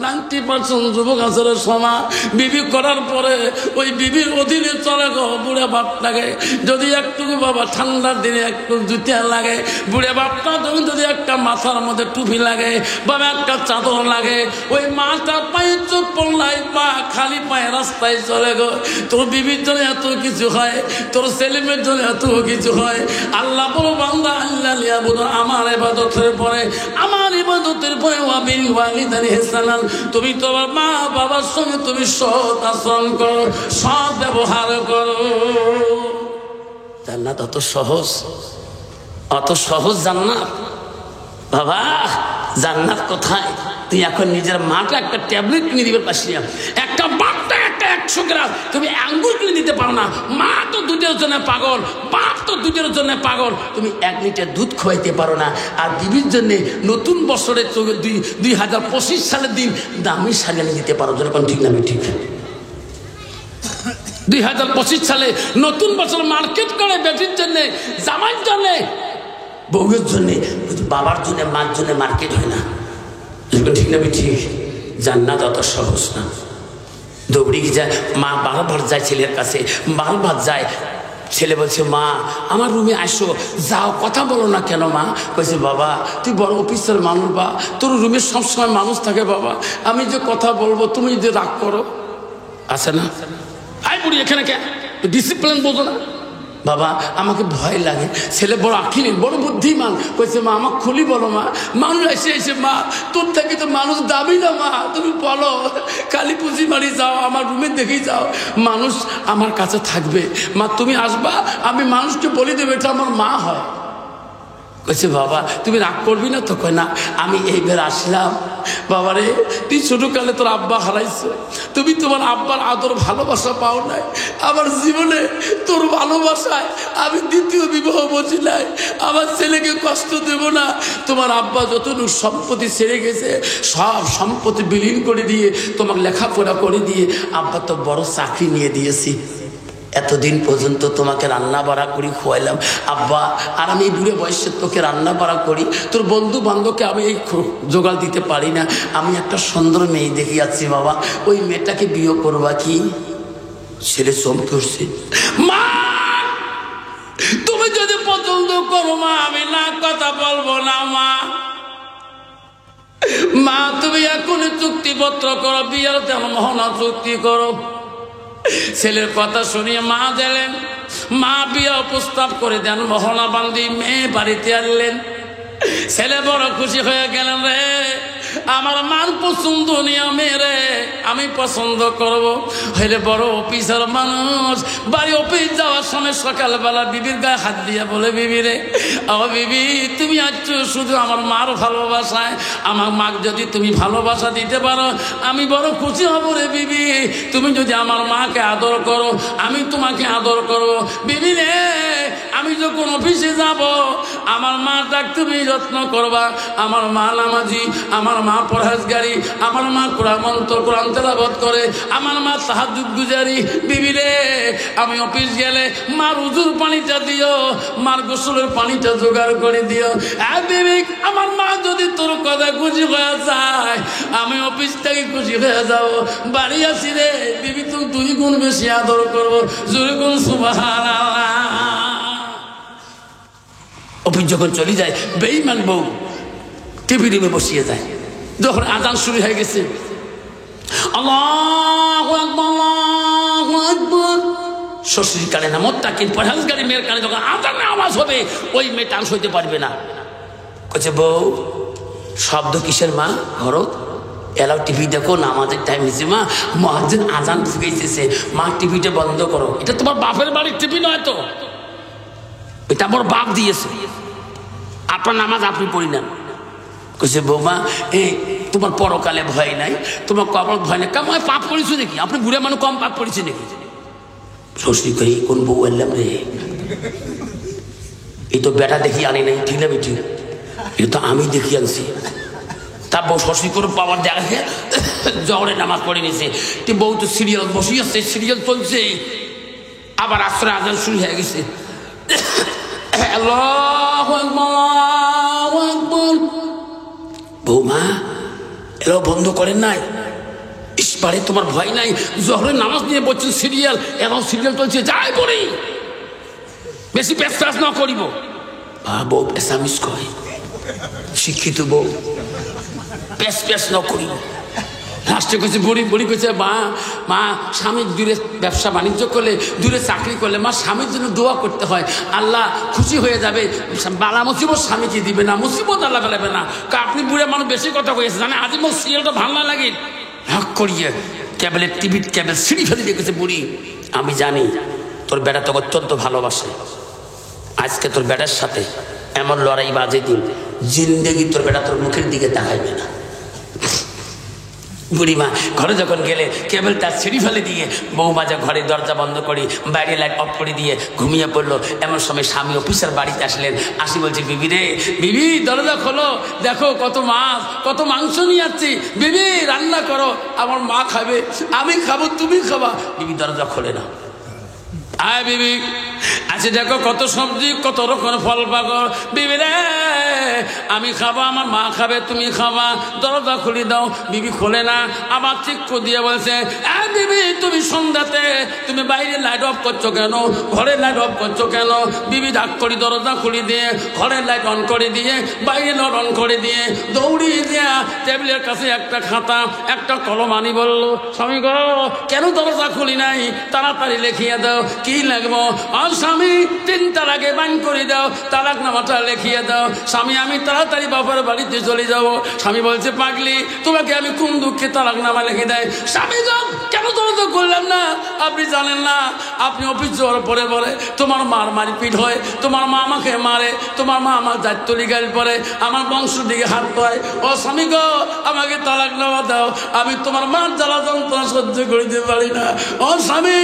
A: 90% যুবক আছে সমা বিবি করার পরে ওই বিবির অধীনে চলে গো। বুড়ে বাপটাকে যদি একটু বাবা ঠান্ডার দিনে একটু জুতিয়া লাগে, বুড়ে বাপটা যদি একটা মাথার মধ্যে টুপি লাগে, বাবা একটা চাদর লাগে, ওই মাটা পায়ে চোখ পড়লাই পা খালি পায়ে রাস্তায় চলে গো। তোর বিবির জন্য এত কিছু হয়, তোর ছেলেমেয়ের জন্য এত কিছু হয়। আল্লাহ বলো বান্দা আল্লাহ লিয়াবুদু, আমার ইবাদতের পরে, আমার ইবাদতের পরে ওয়াবিল ওয়ালিদাইনি ইহসানান, তুমি তোমার মা বাবার সঙ্গে তুমি সৎ আচরণ করো, সৎ ব্যবহার করো। জান্নাত অত সহজ, অত সহজ জান্নাত বাবা। জান্নাত কোথায়? তুই এখন নিজের মাটা একটা ট্যাবলেট কিনে দিবে পাশে, একটা বাপটা একটা 100 গ্রাম তুমি আঙ্গুর কিনে দিতে পারো না। মা তো দুধের জন্য পাগল, বাপ তো দুধের জন্য পাগল, তুমি 1 লিটার দুধ খাওয়াইতে পারো না। আর বিবির জন্য নতুন বছরের 2025 সালের দিন দামি শাড়ি এনে দিতে পারো, যখন ঠিক না? ঠিক 2025 সালে নতুন বছর মার্কেট করে বেটির জন্য, জামাইয়ের জন্য, বউয়ের জন্য, বাবার জন্য, মার জন্য মার্কেট হয় না, ঠিক না? ঠিক। জান্নাত অত সহজ না। দৌড়ি যায় মা, বারবার যায় ছেলের কাছে, বারবার যায়। ছেলে বলছে মা আমার রুমে আসো, যাও, কথা বলো না কেন মা? বলছে বাবা তুই বড় অফিসের মানুষ, বা তোর রুমে সবসময় মানুষ থাকে বাবা, আমি যে কথা বলবো তুমি যদি রাগ করো। আছে না? আই বুড়ি এখানে কে, ডিসিপ্লিন বোঝো না? বাবা আমাকে ভয় লাগে। ছেলে বড় আখিলেন, বড় বুদ্ধিমান, কইছে মা আমাকে খুলি বলো মা। মানুষ এসে এসে মা তোর থেকে তো মানুষ দাবি না মা, তুমি বলো, কালী পুঁজি মারি যাও, আমার রুমে দেখেই যাও, মানুষ আমার কাছে থাকবে মা, তুমি আসবা, আমি মানুষকে বলে দেবো এটা আমার মা হয়। কইছে বাবা তুমি রাগ করবি না তো? কয় না, আমি এইবার আসলাম। বাবারে তুই ছোটকালে তোর আব্বা হারাইছে, তুমি তোমার আব্বার আদর ভালোবাসা পাও নাই। আমার জীবনে তোর ভালোবাসায় আমি দ্বিতীয় বিবাহ বসি নাই, আমার ছেলেকে কষ্ট দেব না। তোমার আব্বা যতটুকু সম্পত্তি ছেড়ে গেছে সব সম্পত্তি বিলীন করে দিয়ে তোমাকে লেখাপড়া করে দিয়ে আব্বা তো বড় চাকরি নিয়ে দিয়েছি। এতদিন পর্যন্ত তোমাকে রান্না বাড়া করি খোয়াইলাম আব্বা, আর আমি এই বুড়ে বয়সে তোকে রান্না বাড়া করি, তোর বন্ধু বান্ধবকে আমি এই জোগাড় দিতে পারি না। আমি একটা সুন্দর মেয়ে দেখে যাচ্ছি বাবা, ওই মেয়েটাকে বিয়ে করবা কি? ছেলে চমকে উঠছে, মা তুমি যদি পছন্দ করো মা আমি না কথা বলবো না মা। মা তুমি এখনই চুক্তিপত্র করো, বিয়ের তেমন মহনা চুক্তি করো। ছেলের কথা শুনিয়ে মা দিলেন, মা বিয়ে প্রস্তাব করে দেন, মহলা বান্ধি মেয়ে বাড়িতে আনলেন। ছেলে বড় খুশি হয়ে গেলেন, রে আমার মান পছন্দ নিয়মে রে আমি পছন্দ করব। হইলে বড় অফিসার মানুষ, বাড়ি অফিস যাওয়ার সময় সকালবেলা বিবির গায়ে হাত দিয়ে বলে, বিবি রে ও বিবি তুমি আজ শুধু আমার মার ভালোবাসায়, আমার মাকে যদি তুমি ভালোবাসা দিতে পারো আমি বড় খুশি হব রে বিবি। তুমি যদি আমার মাকে আদর করো আমি তোমাকে আদর করবো। বিবি রে আমি যখন অফিসে যাব আমার মাটাকে তুমি যত্ন করবা। আমার মা নামাজি, আমার মা পরহেজগারি, আমার মা কোরআন মন্ত্র কোরআন তেলাওয়াত করে, আমার মা তাহাজ্জুদ গুজারি। বিবি রে আমি অফিস গেলে মার উজুর পানিটা দিও, মার গোসলের পানিটা জোগাড় করে দিও। বিবি আমার মা যদি তোর কথা খুশি হয়ে যায় আমি অফিস থেকে খুশি হয়ে যাও। বাড়ি আসি রে বিবি তো 2 গুণ বেশি আদর করবো। জোরে গুণ সুবহানাল্লাহ। অফিস যখন চলে যায় বেঈমান বউ টিভি রুমে বসিয়ে যায়। যখন আজান শুরু হয়ে গেছে আল্লাহু আকবার, আল্লাহু আকবার। শ্বশুর কানে না, মোত্তাকিন পরহেজগারী মেয়ের কানে যখন আজানের আওয়াজ হবে, ওই মেয়েটা আর সইতে পারবে না। কইছে বউ শব্দ কিসের মা? ঘরত এলাও টিভি দেখো না, আমাদের টাইম হয়েছে মা, মুয়াজ্জিন আজান ফুঁকেছে মা, টিভিটা বন্ধ করো। এটা তোমার বাপের বাড়ির টিভি নয় তো, এটা আমার বাপ দিয়েছে, আপনার নামাজ আপনি পড়ি না। কইছে বৌমা এই তোমার পরকালে ভয় নাই, তোমার কবর ভয় নাই, কেমন পাপ করেছো নাকি? আপনি বুড়ে মানুষ কম পাপ করেছে নাকি? শ্বশুর কই কোন বউ এলাম রে, এই তো বেটা দেখি আনি নাই, ঠিক না বেটি? এটা তো আমি দেখি আনছি। তার বউ শ্বশুর করে পাওয়ার দেখে জহরে নামাজ পড়ে নিয়েছে, বউ তো সিরিয়াল বসে আছে, সিরিয়াল চলছে, আবার আশ্রয় আজান শুরু হয়ে গেছে। বৌমা এরাও বন্ধ করেন নাই? ইসপারে তোমার ভয় নাই? জহরের নামাজ নিয়ে বলছেন সিরিয়াল, এখন সিরিয়াল চলছে, যাই পড়ি, বেশি পেশাস না করিব। বউ পেশামিস কয়, শিক্ষিত বউ পেশ পেশ ন করিব। লাস্টে কইছে বুড়ি কইছে মা স্বামীর দূরে ব্যবসা বাণিজ্য করলে, দূরে চাকরি করলে মা স্বামীর জন্য দোয়া করতে হয়, আল্লাহ খুশি হয়ে যাবে, বালা মুসিবত স্বামীকে দিবে না, মুসিবত আল্লাহ ফেলাবে না। আপনি বুড়ে মানুষ বেশি কথা কয়েছে জানে, আজ মোর সিরিয়ালটা ভালো না লাগে, ভাগ করিয়ে কেবলের টিভির কেবল সিঁড়ি ফেলে দেখেছে বুড়ি, আমি জানি তোর বেটা তোকে অত্যন্ত ভালোবাসে, আজকে তোর বেটার সাথে এমন লড়াই বাজে দিন, জিন্দেগি তোর বেটা তোর মুখের দিকে তাকাইবে না। বুড়িমা ঘরে যখন গেলে কেবল তার সিঁড়ি ফেলে দিয়ে বৌমা যা ঘরে দরজা বন্ধ করে বাইরে লাইট অফ করে দিয়ে ঘুমিয়ে পড়লো। এমন সময় স্বামী অফিসার বাড়িতে আসলেন, আসি বলছে বিবি রে, বিবি দরজা খোলো, দেখো কত মাছ কত মাংস নিয়ে যাচ্ছি, বিবি রান্না করো, আমার মা খাবে, আমি খাবো, তুমি খাবা। বিবি দরজা খোলে না। আয় বিবি আচ্ছা দেখো কত সবজি কত রকম ফল পাগল, বিবি রে আমি খাবো, আমার মা খাবে, তুমি খাবা, দরজা খুলে দাও। বিবি খোলে না, আবার চিক্কু দিয়ে বলছে, বিবি তুমি সন্ধ্যাতে তুমি বাইরে লাইট অফ করছো কেন, ঘরের লাইট অফ করছো কেন? বিবি ডাক করি দরজা খুলে দিয়ে ঘরের লাইট অন করে দিয়ে বাইরে লাইট অন করে দিয়ে দৌড়িয়ে দিয়া টেবিলের কাছে একটা খাতা একটা কলম আনি বললো, স্বামী গো কেন দরজা খুলি নাই, তাড়াতাড়ি লিখিয়ে দাও। কি লাগবো? আর স্বামী 3 তালাকে বান করে দাও, তালাক নামাটা লিখিয়ে দাও। স্বামী আমি তাড়াতাড়ি বাবার বাড়িতে চলে যাব। স্বামী বলছে পাগলি তোমাকে আমি কোন দুঃখে তালাক নামা লিখে দেয়? স্বামী যান কেন দরজা করলাম না? আপনি জানেন না, আপনি অফিস যাওয়ার পরে পরে তোমার মার মারপিট হয়, তোমার মা আমাকে মারে, তোমার মা আমার দায়িত্ব লিগাল পরে, আমার বংশ দিকে হাত পায়। ও স্বামী গো আমাকে তালাক নামা দাও, আমি তোমার মার জ্বালা যন্ত্রণা সহ্য করতে পারি না। ও স্বামী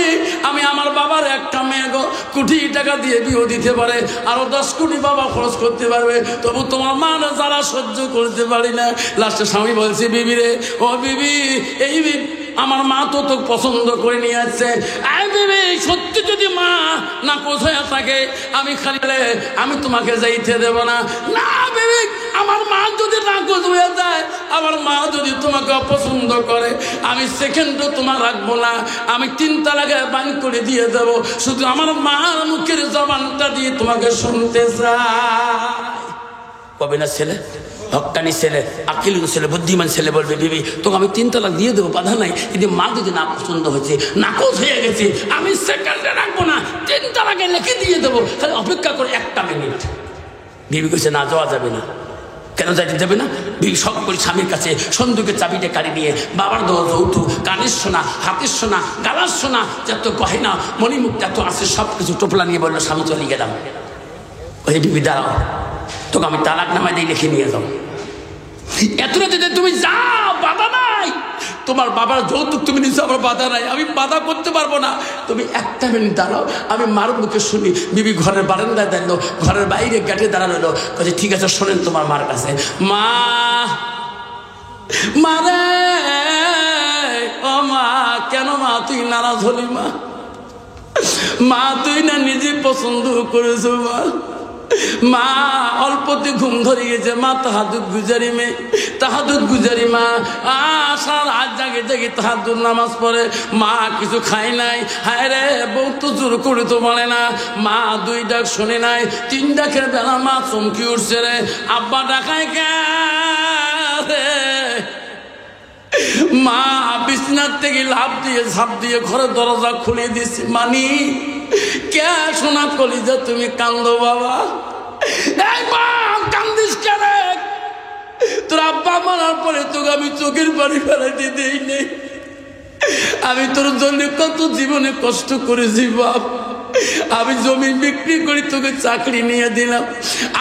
A: আমি আমার বাবার একটা মেয়ে গো কোটি টাকা দিয়ে বিয়ে দিতে পারে, আরো 10 কোটি বাবা খরচ করতে পারবে, তবু তোমার মা জ্বালা সহ্য করতে পারি না। লাস্টে স্বামী বলছে বিবি রে, ও বিবি এই আমার মা তো তোকে পছন্দ করে নিয়ে আসছে, বিবি সত্যি যদি মা না কোথায় থাকে আমি খালি আমি তোমাকে যাইতে দেব না। না বিবি আমার মা যদি না কোথ হয়ে যায়, আমার মা যদি তোমাকে অপছন্দ করে, আমি সেকেন্ডও তোমার রাখবো না, আমি 3 তালাকে বান করে দিয়ে দেবো, শুধু আমার মার মুখের জবানটা দিয়ে তোমাকে শুনতে চাই। কবে না ছেলে হক্কানি ছেলে, আকিলুন ছেলে, বুদ্ধিমান ছেলে বলবে বিবি তোকে আমি 3 তালাক দিয়ে দেবো, বাধা নাই, কিন্তু মা যদি না পছন্দ হয়েছে, নাকচ হয়ে গেছে, আমি সেকেন্ডে রাখবো না, 3 তালাকে লিখে দিয়ে দেবো, খালি অপেক্ষা করে 1 মিনিট। বিবি কইছে না যাওয়া যাবে না। কেন যাইতে যাবে না? বিবি সব করে স্বামীর কাছে সন্দুকের চাবিটা কাড়ি নিয়ে বাবার দেওয়া যৌতুক, কানের সোনা, হাতের সোনা, গালার সোনা, যত গহেনা মণিমুক্ত এত আছে সব কিছু টোপলা নিয়ে বললো স্বামী চলে গেলাম। ওই বিবি দাঁড়াও, তোকে আমি তালাক নামায় দিয়ে লিখে নিয়ে যাও। এত রাতে তুমি যাও, বাধা নাই, তোমার বাবার যৌতুক তুমি নিচ্ছ, আমার বাধা নাই, আমি বাধা করতে পারবো না, তুমি 1 মিনিট দাঁড়াও, আমি মার মুখে শুনি। বিবি ঘরের বারান্দায় দাঁড়ালো, ঘরের বাইরে গেটে দাঁড়ালো, কাছে ঠিক আছে শোনেন তোমার মার কাছে। মা মারে, ও মা কেন মা তুই নারাজ হলি? মা মা তুই না নিজে পছন্দ করেছো? মা অল্পতে ঘুম ধরে গেছে, মা তাহাজুদ গুজারি মেয়ে, তাহাজুদ গুজারি মা, সারা রাত জাগে জাগে তাহাজুদ নামাজ পড়ে, মা কিছু খায় নাই। হায় রে বউ তো জোর করে তো বলে না, মা 2 ডাক শুনে নাই, 3 ডাকের বেলা মা চমকি উঠছে রে, আব্বা ডাকায় কে? মা বিছনার থেকে লাফ দিয়ে ঝাঁপ দিয়ে ঘরের দরজা খুলে দিছি। মানি কে সোনা কলিজা তুমি কান্দো বাবা? এই মা কান্দিস কেন? তোর আব্বা মারার পরে তোকে আমি চোখের পানি ফেলাইতে দেই নেই। আমি তোর জন্য কত জীবনে কষ্ট করেছি বাপ। আমি জমি বিক্রি করে তোকে চাকরি নিয়ে দিলাম,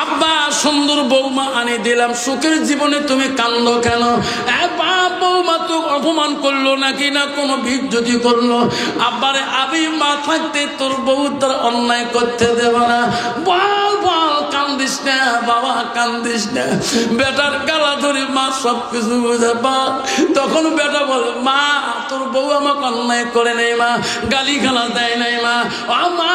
A: আব্বা সুন্দর বৌমা আনি দিলাম, সুখের জীবনে তুমি কান্দো কেন? বাপ বৌমা তো অপমান করলো নাকি না কোনো বিজ্জতি করলো? আব্বারে আমি মা থাকতে তোর বউ তার অন্যায় করতে দেব না। বল বল, কান্দিস না বাবা, কান্দিস না। বেটার গালা ধরে মা সব কিছু বুঝে বা তখন বেটা বলে মা তোর বউ আমাকে অন্যায় করে নেই মা, গালি গালা দেয় নাই মা। মা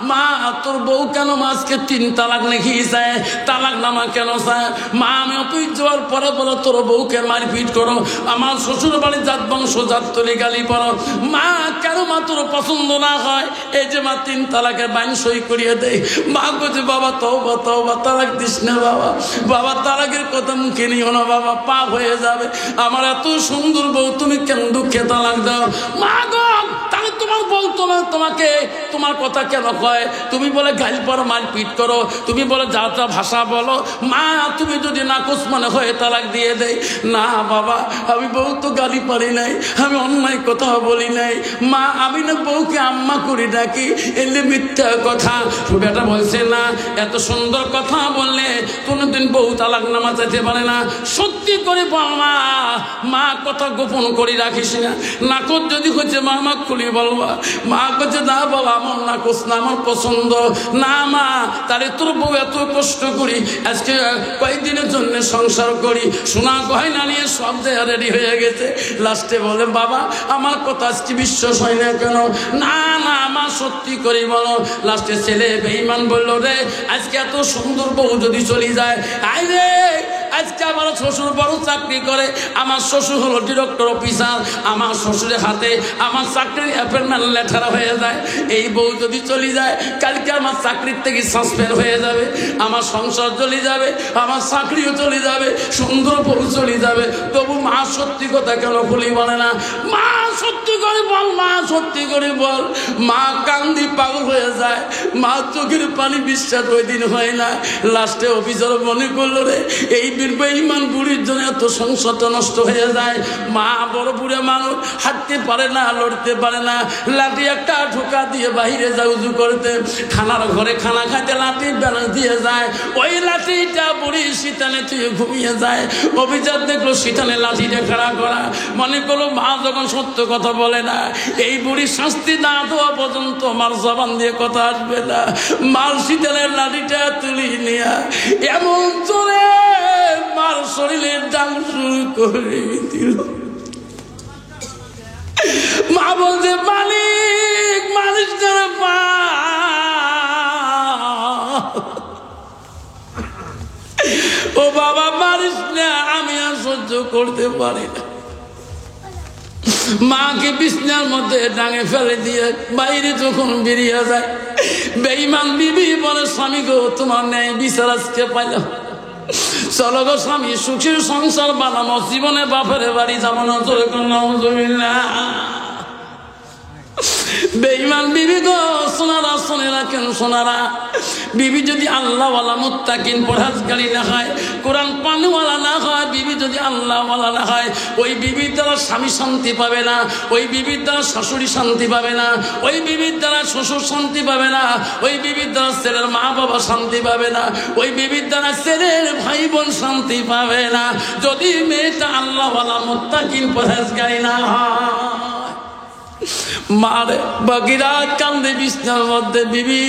A: মা তোর বউ কেন মাঝকে 3 তালাক লিখি চায়, তালাক নামা কেন চায়? মা আমি অফিস যাওয়ার পরে বলো তোর বউকে মারপিট করো, আমার শ্বশুর বাড়ি জাত বংশ জাত তলি গালি পড়ো। মা কেন মা তোর পছন্দ না হয়? এই যে মা 3 তালাকের বাইন সই করিয়ে দেয়। মা বলছে বাবা তওবা তওবা, তালাক দিস না বাবা, বাবা তালাকের কথা মুখে নিও না বাবা, পাপ হয়ে যাবে। আমার এত সুন্দর বউ তুমি কেন দুঃখে তালাক দাও? মা গো তাহলে তোমার বউ তোমাকে তোমার কথা কেন কয়? তুমি বলে গাল পড়ো, মারপিট করো, তুমি বলে যা যা ভাষা বলো। মা তুমি যদি নাকচ মনে হয় তালাক দিয়ে দেয়। না বাবা আমি বউ তো গালি পারি নাই, আমি অন্যায় কথা বলি নাই। মা আমি না বউকে আম্মা করে ডাকি, এলে মিথ্যা কথা। বেটা বলছে না এত সুন্দর কথা বললে কোনোদিন বউ তালাক নামা যেতে পারে না। সত্যি করে বল মা, মা কথা গোপন করে রাখিস না। নাকচ যদি হচ্ছে মা মা খুলি বলবা। মা বলছে না বাবা আমার নাকচ না, আমার পছন্দ না। মা তাহলে তোর বউ এত কষ্ট করি আজকে কয়েকদিনের জন্য সংসার করি, সোনা গয়না নিয়ে সব জায়গা রেডি হয়ে গেছে। লাস্টে বলে বাবা আমার কথা আজকে বিশ্বাস হয় না কেন? না না মা সত্যি করে বলো। লাস্টে ছেলে বেঈমান বললো রে আজকে এত সুন্দর বউ যদি চলে যায়, আই রে আজকে আমার শ্বশুর বড় চাকরি করে, আমার শ্বশুর হলো ডিরেক্টর অফিসার, আমার শ্বশুরের হাতে আমার চাকরির অ্যাপয়েন্টমেন্ট লেটার হয়ে যায়। এই বউ যদি চলে যায় কালকে আমার চাকরির থেকে সাসপেন্ড হয়ে যাবে, আমার সংসার চলে যাবে, আমার চাকরিও চলে যাবে, সুন্দর বউ চলে যাবে। তবু মা সত্যি কথা কেন খুলি বলে না? মা সত্যি করে বল, মা সত্যি করে বল। মা কান্দি পাগল হয়ে যায়, মা চোখের পানি বিশ্বাস ওই দিন হয় না। লাস্টে অফিসার মনে করলো রে এই বেঈমান বুড়ির জন্য এত সংসারটা নষ্ট হয়ে যায়। মা বড় বুড়ে মানুষ, হাঁটতে পারে না, লড়তে পারে না, লাঠি একটা ঠোকা দিয়ে বাহিরে যা উজু করতে, খানার ঘরে খানা খাইতে লাঠি ব্যালেন্স দিয়ে যায়, ওই লাঠিটা বুড়ি শীতানে তুই ঘুমিয়ে যায়। অফিসার দেখলো শীতানে লাঠিটা খাড়া করা, মনে করলো মা যখন সত্য কথা বলে না, এই বুড়ি শাস্তি না দেওয়া পর্যন্ত মার জবান দিয়ে কথা আসবে না। মার শীতানের লাঠিটা তুলি নিয়ে এমন চলে মার শরীরের ডাল শুরু করে দিল। মা বলছে মালিক মালিক যারা পা ও বাবা মারিস না, আমি আর সহ্য করতে পারি না। মাকে বিছনার মধ্যে ডাঙে ফেলে দিয়ে বাইরে যখন বেরিয়ে যায়, বেঈমান বিবি বলে স্বামী গো তোমার ন্যায় বিচার আজকে পাইলাম, চলো গো স্বামী সুখের সংসার বানাবো, জীবনে বাপের বাড়ি যাবো না। তোর নাউজুবিল্লাহ। বেঈমান বিবি গো সোনারা শুনে রাখেন সোনারা, বিবি যদি আল্লাহওয়ালা মুত্তাকিন পরহেজগারি না হয়, কোরআন পানওয়ালা না হয়, বিবি যদি আল্লাহওয়ালা না হয়, ওই বিবির দ্বারা স্বামী শান্তি পাবে না, ওই বিবির দ্বারা শাশুড়ি শান্তি পাবে না, ওই বিবির দ্বারা শ্বশুর শান্তি পাবে না, ওই বিবির দ্বারা ছেলের মা বাবা শান্তি পাবে না, ওই বিবির দ্বারা ছেলের ভাই বোন শান্তি পাবে না, যদি মেয়েটা আল্লাহওয়ালা মুত্তাকিন পরহেজগারি না হয়। মারে বাকি রাত কান্দে বিছনার মধ্যে বিবি,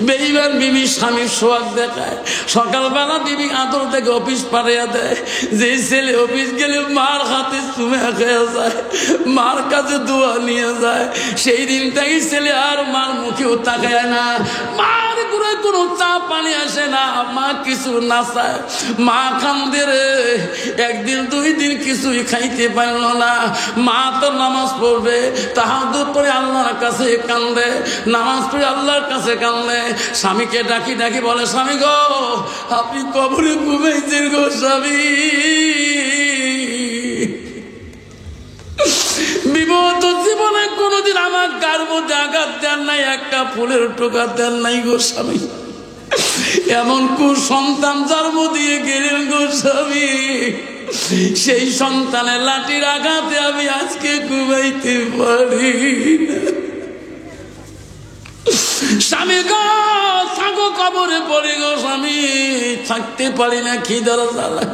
A: বেঈমান বিবি স্বামীর সোয়াগ দেখায়। সকালবেলা বিবি আদর থেকে অফিস পাঠিয়ে দেয়, যে ছেলে অফিস গেলে মার হাতে চুমে খেয়ে যায়, মার কাছে দোয়া নিয়ে যায়, সেই দিনটাই ছেলে আর মার মুখেও তাকায় না, মার ঘুরে কোনো চা পানি আসে না, মা কিছু না চায়, মা কান্দে রে। একদিন 2 দিন কিছুই খাইতে পারল না। মা তো নামাজ পড়বে, তাহাজ্জুদ পড়ে আল্লাহর কাছে কান্দে, নামাজ পড়ে আল্লাহর কাছে কান্দে। স্বামীকে ডাকি ডাকি বলে স্বামী গো আপনি কবরে ঘুমাইছেন গো স্বামী। নাই, একটা ফুলের টোকা দেন নাই গো স্বামী। এমন কুসন্তান জন্ম দিয়ে গেলেন গো স্বামী, সেই সন্তানের লাঠির আঘাতে আমি আজকে ঘুমাইতে পারি না। স্বামী গো থাকো কবরে পড়ে গো স্বামী, থাকতে পারি না খিদার জ্বালা।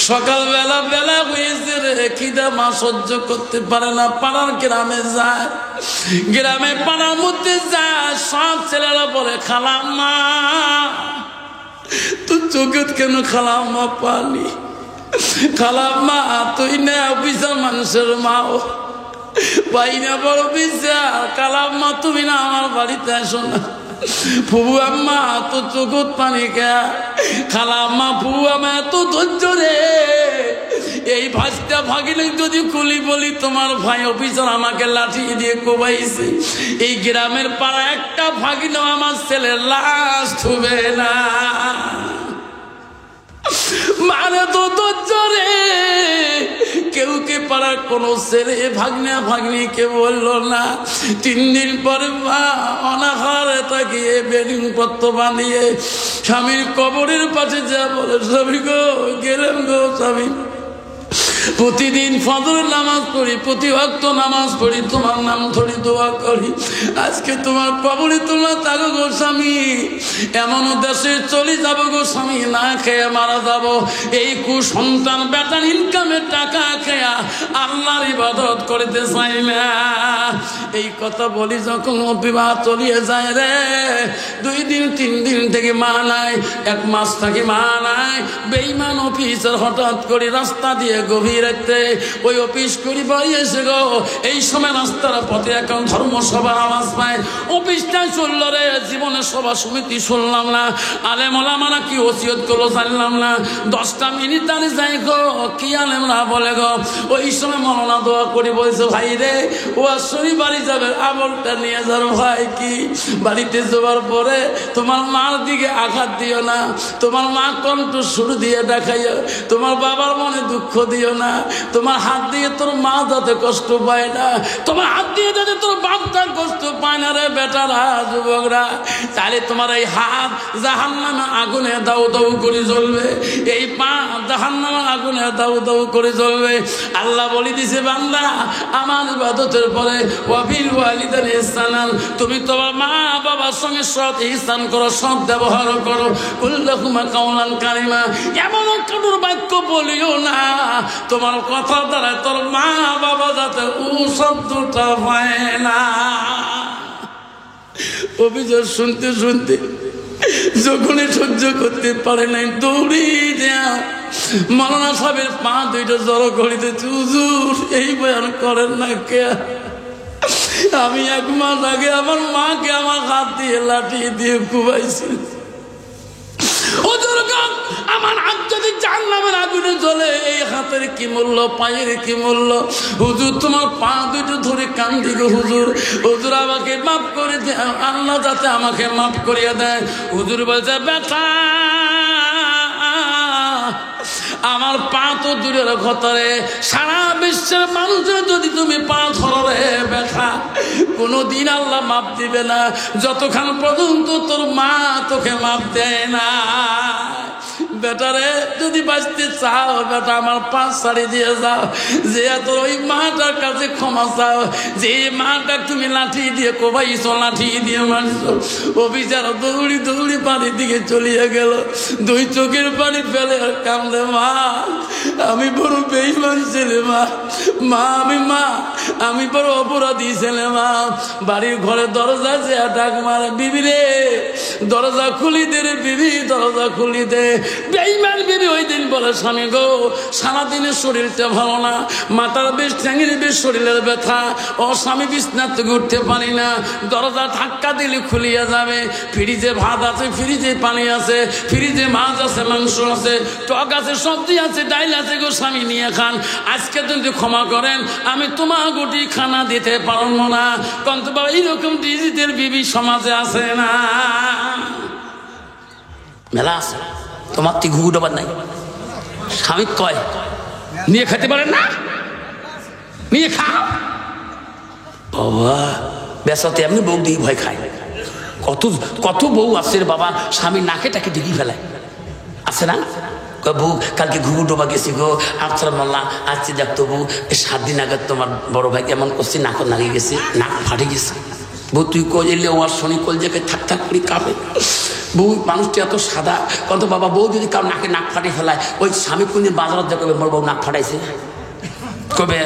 A: সকালবেলা বেলা হয়েছে রে, খিদা মা সহ্য করতে পারে না, পাড়ার গ্রামে যায়, গ্রামে পাড়ার মধ্যে যায়, সব ছেলেরা বলে খালাম্মা তুই চোখে কেন খালাম্মা পালি, খালাম্মা তুই না অফিসার মানুষের মাও পাই না বড় বিচার, খালাম্মা তুমি না আমার বাড়িতে আসো না, ফুবু আম্মা তো চোখত পানি কে, খালাম্মা ফুবু আম্মা এত ধৈর্য রে, এই ভাজটা ভাগিলে যদি খুলি বলি তোমার ভাই অফিসার আমাকে লাঠি দিয়ে কোবাইছে, এই গ্রামের পাড়া একটা ভাগিনা আমার ছেলের লাশ থুবে না, মানে তো ধৈর্য রে। কেউ কে পাড়ার কোন ছেলে ভাগ্না ভাগ্নিকে বললো না। 3 দিন পরে মা অনাহারে তাকিয়ে বেডিং পত্র বানিয়ে স্বামীর কবরের পাশে যা বলে, স্বামী গো গেলেন গো স্বামী, প্রতিদিন ফজরের নামাজ পড়ি, প্রতি ওয়াক্ত নামাজ পড়ি, তোমার নাম ধরে দোয়া করি, আজকে তোমার কবরে তোমরা থাকো গো স্বামী, এমন দেশে চলে যাব গো স্বামী, না খেয়ে মারা যাব। এই কুসন্তান বেটার ইনকামের টাকা খেয়া আল্লাহর ইবাদত করতে চাই না। এই কথা বলি যখন বিবাহ চলিয়ে যায় রে, 2 দিন 3 দিন থেকে মা নাই, 1 মাস থেকে মা নাই, বেঈমান অফিসার হঠাৎ করে রাস্তা দিয়ে গভীর রাখতে ওই অফিস করি বাড়ি এসে গো, এই সময় রাস্তার পথে এখন ধর্মসভার আওয়াজ পায়, অফিসটাই চললো রে, জীবনের সভা সমিতি শুনলাম না, আলেম ওলামারা কি ওসিয়ত করলো জানলাম না, 10টা মিনিট দাঁড়িয়ে যাই গো, কি আলেমরা বলে গো, ওই সময় মৌলানা দোয়া করি বলছে, ভাই রে ওয়াশরি বাড়ি যাবে, আমলটা নিয়ে যাও ভাই, কি বাড়িতে যাওয়ার পরে তোমার মার দিকে আঘাত দিও না, তোমার মা কণ্ঠ সুর দিয়ে দেখাইও, তোমার বাবার মনে দুঃখ দিও না, তোমার হাত দিয়ে তোর মা যাতে কষ্ট পায় না, তোমার হাত দিয়ে যাতে তোর বাপটা কষ্ট পায় না রে বেটারা যুবকরা, তাহলে তোমার এই হাত জাহান্নামে আগুনে দাউ দাউ করে জ্বলবে, এই পা জাহান্নামে আগুনে দাউ দাউ করে জ্বলবে। আল্লাহ বলে দিছে বান্দা আমার ইবাদতের পরে ওয়াবিল ওয়ালিদাইনি ইহসানান, তুমি তোমার মা বাবার সঙ্গে সৎ ইহসান করো, সৎ ব্যবহার করো, কুল্লাকুমা কাওলান কারিমা, এমন কঠোর বাক্য বলিও না তোমার কথা দ্বারা তোর মা বাবা যাতে ও শব্দটা পায় না। অভিযোগ শুনতে শুনতে যখনই সহ্য করতে পারে নাই দৌড়ি যাও মৌলানা সাহেবের পা 2টা জড়ো করিতেছে, হুজুর এই বয়ান করেন না কে, আমি 1 মাস আগে আমার মাকে আমার হাত দিয়ে লাঠি দিয়ে কুবাইছি, আমার হাত যদি জাহান্নামের আগুনে জ্বলে এই হাতের কি মূল্য, পায়ের কি মূল্য, হুজুর তোমার পা 2টো ধরে কান্দি গো হুজুর, হুজুর আমাকে মাফ করে দে, আল্লাহ যাতে আমাকে মাফ করিয়া দেয়। হুজুর বলছে বেটা আমার পা তো দূরের ঘরে, সারা বিশ্বের মানুষের যদি তুমি পা ধরো রে বেটা, কোনোদিন আল্লাহ মাপ দিবে না যতক্ষণ পর্যন্ত তোর মা তোকে মাপ দেয় না। বেটারে যদি বাঁচতে চাও বেটা আমার পা ছাড়ি দিয়ে যাও, যে তোর ওই মাটার কাছে ক্ষমা চাও, যে মাটা তুমি লাঠি দিয়ে কোবাইছো, লাঠি দিয়ে মারছো, ও বিচার দৌড়ি দৌড়ি বাড়ির দিকে চলিয়ে গেল, 2 চোখের পানি ফেলে আর কান্দে, মা আমি বড় বেঈমান ছেলে, মা আমি বড় অপরাধী ছেলে, মা বাড়ির ঘরে দরজা যে ডাক মারে, বিবি রে দরজা খুলি দে রে বিবি, দরজা খুলি দে। বেঈমান বিবি ওই দিন বলে, স্বামী গো সারাদিনের শরীরটা ভালো না, মাথার বেশ ঠ্যাঙের বেশ শরীরের ব্যথা, ও স্বামী বিছনা থেকে উঠতে পারি না, দরজা ধাক্কা দিলে খুলিয়া যাবে, ফ্রিজে ভাত আছে, ফ্রিজে পানি আছে, ফ্রিজে মাছ আছে, মাংস আছে, টক আছে, সবজি আছে, ডাইল আছে গো স্বামী নিয়ে খান, আজকে যদি ক্ষমা করেন আমি তোমার গুটি খানা দিতে পারবো না। কিন্তু বাবা এইরকম ডিজিটের বিবি সমাজে আছে না, মেলা আছে, তোমার তো ঘুঘু ডোবার নাই, স্বামী কয় নিয়ে খেতে পারেন না, নিয়ে খাও, বাবা বেসাতে এমনি বউ দিয়ে ভয় খায়। কত কত বউ আছে বাবা, স্বামীর নাকে টাকে ডিগি ফেলায়, আছে না? বউ কালকে ঘুঘু ডোবা গেছি গো, আচ্ছা মাল্লা আসছি দেখতো বউ 7 দিন আগে তোমার বড় ভাই কেমন করছি, নাক নাগে গেছে, নাক ফাটে গেছে। বউ তুই কইলে ওয়ার শনি কল যে থাক থাক করে কাঁপে। বউ মানুষটি এত সাদা, কত বাবা বউ যদি কারো নাকে নাক ফাটে ফেলায়, ওই স্বামী কোনদিন বাজারত যা কবে মোর বউ নাক ফাটাইছে কবে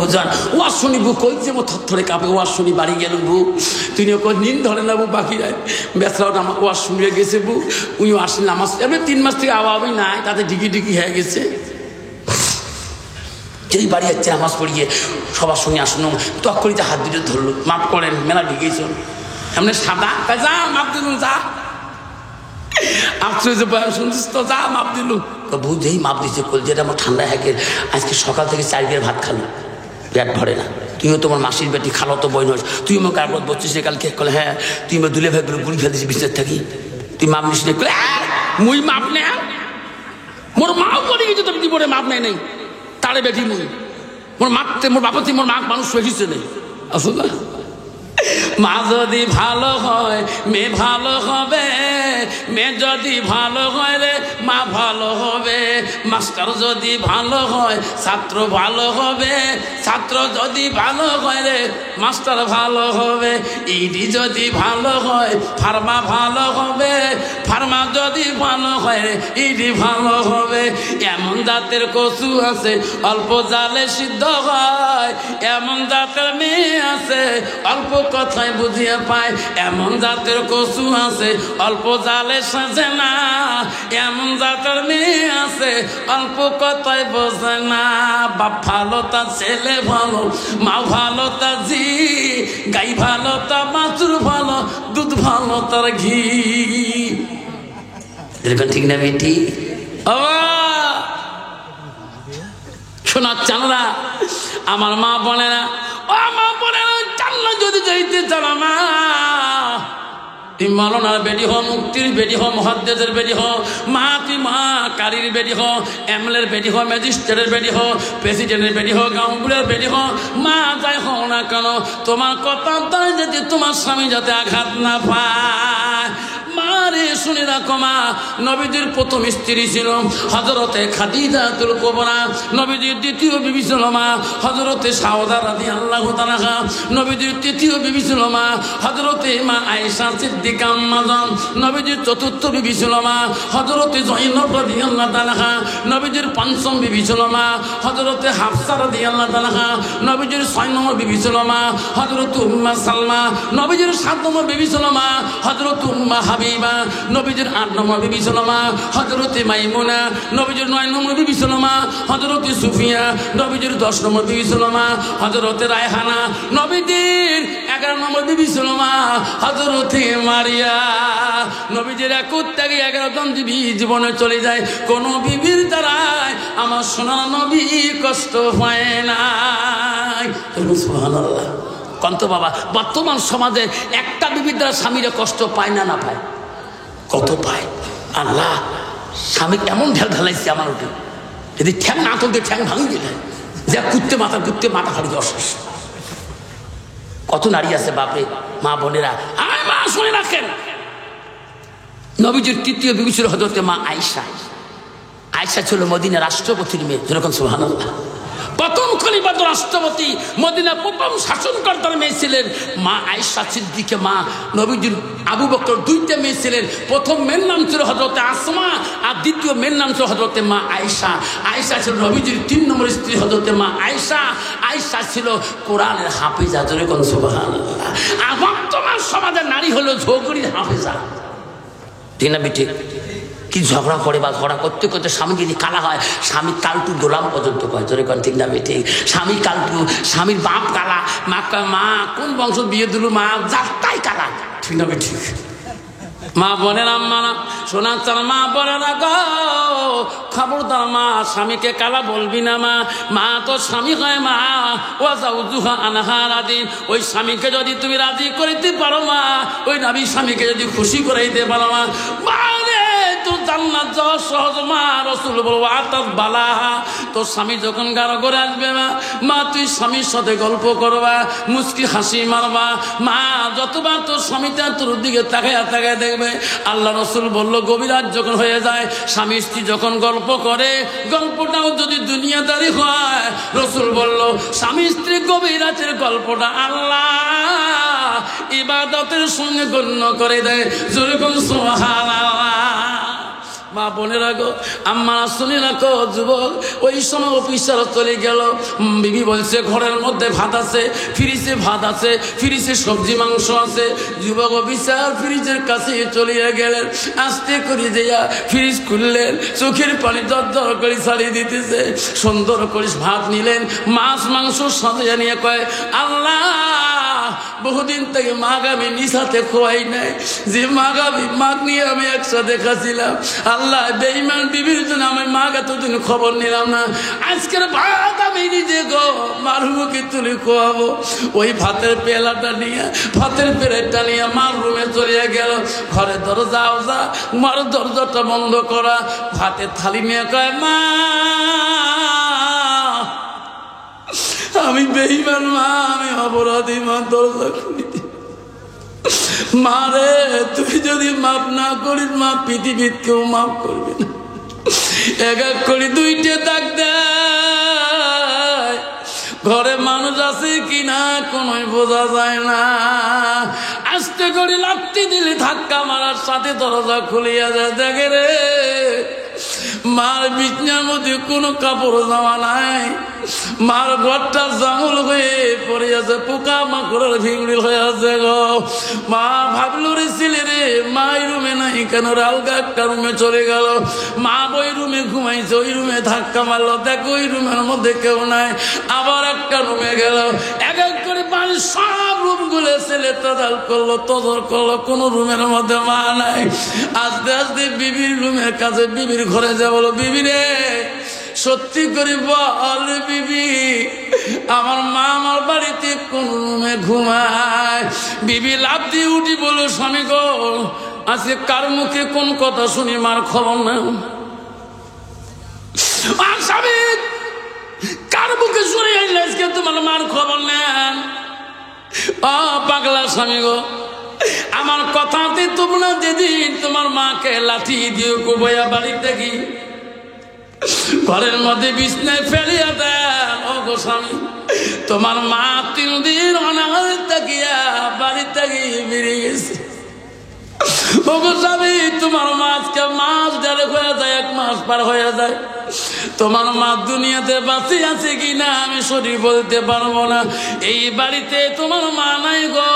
A: বুঝান ওয়ার শুনি বউ কইছে মো থরথরে কাঁপে। ওয়ার শুনি বাড়ি গেল বউ, তুই নিন ধরে না বউ বাকি যায় বেসরাও আমার ওয়ার শুনিয়ে গেছে বউ, উনি আসেন নামাজ এবার 3 মাস থেকে আওয়াবই নাই, তাতে ডিগি ডিগি হয়ে গেছে। যেই বাড়ি যাচ্ছে নামাজ পড়িয়ে সবার সঙ্গে আসলো, তক করিতে হাত দিতে ধরলো, মাফ করেন মেলা ঢুকেছ এমনি সাদা, যা মাপ দিলুন যা, আফসোস শুনছিস তো যা মাপ দিলুন। বউ যেই মাপ দিচ্ছে কল যেটা আমার ঠান্ডা হ্যাকের, আজকে সকাল থেকে 4 বের ভাত খালো, পেট ভরে না। তুইও তোমার মাসির বেটি খালো তো বই নস, তুই আমার কারপত বলছিস কালকে কলে হ্যাঁ তুই আমার দুলে ভাই করে গুড়ি ফেলতেছিস বিশেষ থাকি, তুই মাপ নিস না মুই মাপ নে মোর মাও করে গেছে, তুমি জীবনে মাপ নেই নেই তারে বেটি মুই মোর মাপতে মোর বাপতি মোর মাক মানুষ হয়েছে নেই আসল না। মা যদি ভালো হয় মেয়ে ভালো হবে, মেয়ে যদি ভালো হয় রে মা ভালো হবে, মাস্টার যদি ভালো হয় ছাত্র ভালো হবে, ছাত্র যদি ভালো হয় রে মাস্টার ভালো হবে, ইডি যদি ভালো হয় ফার্মা ভালো হবে, ফার্মা যদি ভালো হয় রে ইডি ভালো হবে। এমন জাতের কচু আছে অল্প জালে সিদ্ধ হয়, এমন জাতের মেয়ে আছে অল্প কথায় বুঝিয়ে পায়, এমন জাতের কচু আছে অল্প জালে সাজে না, এমন জাতের মেয়ে আছে অল্প কথায় বোঝে না। বাপ ভালো তা ছেলে ভালো, মা ভালো তা জি, গাই ভালো তা বাছুর ভালো, দুধ ভালো তার ঘি। এরকম ঠিক না বেটি? শোনার চানরা আমার মা বোনেরা, ও মা বোনেরা, জান্নাত যদি যাইতে চান মা, তুই মাওলানার বেটি হ, মুক্তির বেটি হ, মুহাদ্দিসের বেটি হ, মা তুই মা কারির বেটি হ, এমএলএর বেটি হ, ম্যাজিস্ট্রেটের বেটি হ, প্রেসিডেন্টের বেটি হ, গাঁওগুলোর বেটি হ, মা যাই হও না কেন তোমার কথা তাই যাতে তোমার স্বামী যাতে আঘাত না পায়। মারে শুনে রাখো মা, নবীজির প্রথম স্ত্রী ছিল হযরতে খাদিজাতুল কুবরা, নবীজির দ্বিতীয় বিবি ছিল মা হযরতে সাউদা রাদিয়াল্লাহু তাআলা, নবীজির তৃতীয় বিবি ছিল মা হযরতে মা আয়েশা সিদ্দিকা আম্মা জান, নবীজির চতুর্থ বিবি ছিল মা হযরতে যায়েনব রাদিয়াল্লাহু তাআলা, নবীজির পঞ্চম বিবি ছিল মা হযরতে হাফসা রাদিয়াল্লাহু তাআলা, নবীজির 6 নম্বর বিবি ছিল মা হযরতে উম্মে সালমা, নবীজির 7 নম্বর বিবি ছিল মা হযরতে উম্মে হাবিবা, নবীজির 8 নম্বর বিবি ছিল মা হযরতে মাইমুনা, নবীজির 9 নম্বর বিবি ছিল মা হযরতে সুফিয়া, নবীজির 10 নম্বর বিবি ছিল মা হযরতে রায়হানা, নবীজির 11 নম্বর বিবি ছিল মা হযরতে মারিয়া। নবীজির 21 থেকে 11 জন বিবি জীবনে চলে যায়, কোন বিবির দ্বারাই আমার সোনার নবী কষ্ট পায় না। সুবহানাল্লাহ। কন্ত বাবা বর্তমান সমাজে একটা বিবির দ্বারা স্বামীরা কষ্ট পায় না, না পায়? কত পায় আল্লাহ। স্বামী এমন ঢেল ঢালাইছে আমার ওকে, যদি ঠ্যাং না তুলতে ঠ্যাং ভাঙিয়ে দেয়, যা কুত্তে মাথা ফাড়ি অশেষ। কত নারী আছে বাপরে, মা বোনেরা আমার মা শুনে রাখেন। নবীজির তৃতীয় বিবি ছিল হযরতে মা আয়েশা। আয়েশা ছিল মদিনা রাষ্ট্রপতির মেয়ে, যেরকম সুবহানাল্লাহ। প্রথম খলিফাতুর রাষ্ট্রপতি মদিনা প্রথম শাসনকর্তার মেয়ে ছিলেন মা আয়েশা সিদ্দিকা মা। নবীজির আবু বকর 2টা মেয়ে ছিলেন, প্রথম মেয়ের নাম ছিল হযরতে আসমা আর দ্বিতীয় মেয়ের নাম ছিল হযরতে মা আয়েশা। আয়েশা ছিল নবীজির 3 নম্বর স্ত্রী হযরতে মা আয়েশা। আয়েশা ছিল কোরআনের হাফেজা, যেরকম সুবহানাল্লাহ। আর বর্তমান সমাজের নারী হলো ঝগড়ির হাফেজা, ঠিক না ঠিক? কি ঝগড়া করে বা ঝগড়া করতে করতে স্বামী যদি কালা হয়, স্বামী কালটু গোলাম পর্যন্ত কয়, জোরে কন ঠিক না ঠিক? স্বামী কালটু, স্বামীর বাপ কালা, মা কয় মা কোন বংশ বিয়ে দিল, মা যাত্রাই কালা, ঠিক না ঠিক? মা বোনের আম্মা না শোনা চাল, মা বোনের গো খবরদার মা, স্বামীকে কালা বলবি না মা। মা তো স্বামী হয় মা, ও যাউজুহা আনহা রাদিন। ওই স্বামীকে যদি তুমি রাজি করিতে পারো মা, ওই নবী স্বামীকে যদি খুশি করাইতে পারো মা, তো জান্নাত যাওয়া সহজ মা। রাসূল বলবো আতাত বালাহা, তোর স্বামী যখন গাড়ো করে আসবে মা তুই স্বামীর সাথে গল্প করবা, মুচকি হাসি মারবা মা। যতবার তোর স্বামীটা তোর দিকে তাকায় তাকায় দেখবে। আল্লাহ রাসূল বলল গভীর রাত যখন হয়ে যায়, স্বামী স্ত্রী যখন গল্প করে, গল্পটাও যদি দুনিয়াদারি হয়, রাসূল বলল স্বামী স্ত্রী গভীর রাতের গল্পটা আল্লাহ ইবাদতের সঙ্গে গণ্য করে দেয়। জোরে কোন সুবহানাল্লাহ। মা বোনের রাখো, আম্মা শুনে রাখো যুবক। ওই সময় অফিসার চলে গেল, বিবি বলছে ঘরের মধ্যে ভাত আছে, ফ্রিজে ভাত আছে, ফ্রিজে সবজি মাংস আছে। যুবক অফিসার ফ্রিজের কাছে চলে গেলেন, আস্তে করে দেয়া ফ্রিজ খুললেন, চোখের পানি দর করে ছাড়িয়ে দিতেছে। সুন্দর করে ভাত নিলেন, মাছ মাংস সাজিয়ে নিয়ে কয় আল্লাহ বহুদিন থেকে মাগ আমি নিশাতে খোয়াই নাই, যে মাগ নিয়ে আমি একসাথে খাচ্ছিলাম। আল্লাহ বেঈমান বিবির জন্য আমি মাগ এতদিন খবর নিলাম না, আজকের ভাত আমি নিজে গো মার মুখে তুলে খোয়াবো। ওই ভাতের পেলাটা নিয়ে, ভাতের প্লেটটা নিয়ে মার রুমে চলে গেল। ঘরে দরজাও যা, মার দরজাটা বন্ধ করা, ভাতের থালি নিয়ে কয় মা আমি বেঈমান মা, আমি অপরাধী মা, দরজা খুলি দি। মা রে তুই যদি মাফ না করিস মা পৃথিবীর কেউ মাফ করবে না। এক এক করে দুইটে দাগ দেয়, ঘরে মানুষ আছে কিনা কোনো বোঝা যায় না। আস্তে করে লাফটি দিলে ধাক্কা মারার সাথে দরজা খুলিয়া যায়, দেখে রে মার বিছনার মধ্যে কোনো কাপড় জামা নাই, মার ঘরটা জামুল হয়ে পড়ে আছে, পোকা মাকড়ের ভিড় হয়ে আছে গো। মা ভাবলো রে ছেলে রে মা এই রুমে নাই কেন, আলগা একটা রুমে চলে গেল। মা ওই রুমে ঘুমাইছে, ওই রুমে ধাক্কা মারলো, দেখো ওই রুমের মধ্যে কেউ নাই। আবার একটা রুমে গেল, এক এক করে বাড়ির সব রুম গুলো ছেলে তদাল করলো, তদর করলো, কোন রুমের মধ্যে মা নাই। আস্তে আস্তে বিবির রুমের কাছে, বিবির ঘরে যা বলো বিবি রে সত্যি করে বল বিবি আমার মা আমার বাড়িতে কোন রুমে ঘুমায়। বিবি লাফ দিয়ে উঠি বলো স্বামী গো আজকে কার মুখে কোন কথা শুনি মার খবর নেই। স্বামী কার মুখে শুনে আসলে আজকে তোমার মার খবর নেন? পাগলা স্বামী গো আমার কথাতে তোমরা যেদিন তোমার মাকে লাঠি দিয়ে কোবয়া বাড়িতে কি ঘরের মধ্যে বিছনায় ফেলিয়া দেন, ও গো স্বামী তোমার মা 3 দিন অনাহারে থাকিয়া বাড়ি থেকে বেরিয়ে গেছে। ও গো স্বামী তোমার মা আজকে মাস 1.5 হয়ে যায়, 1 মাস পার হয়ে যায়। তোমার মা দুনিয়াতে বাঁচে আছে কিনা আমি সঠিক বলতে পারবো না। এই বাড়িতে তোমার মা নাই গো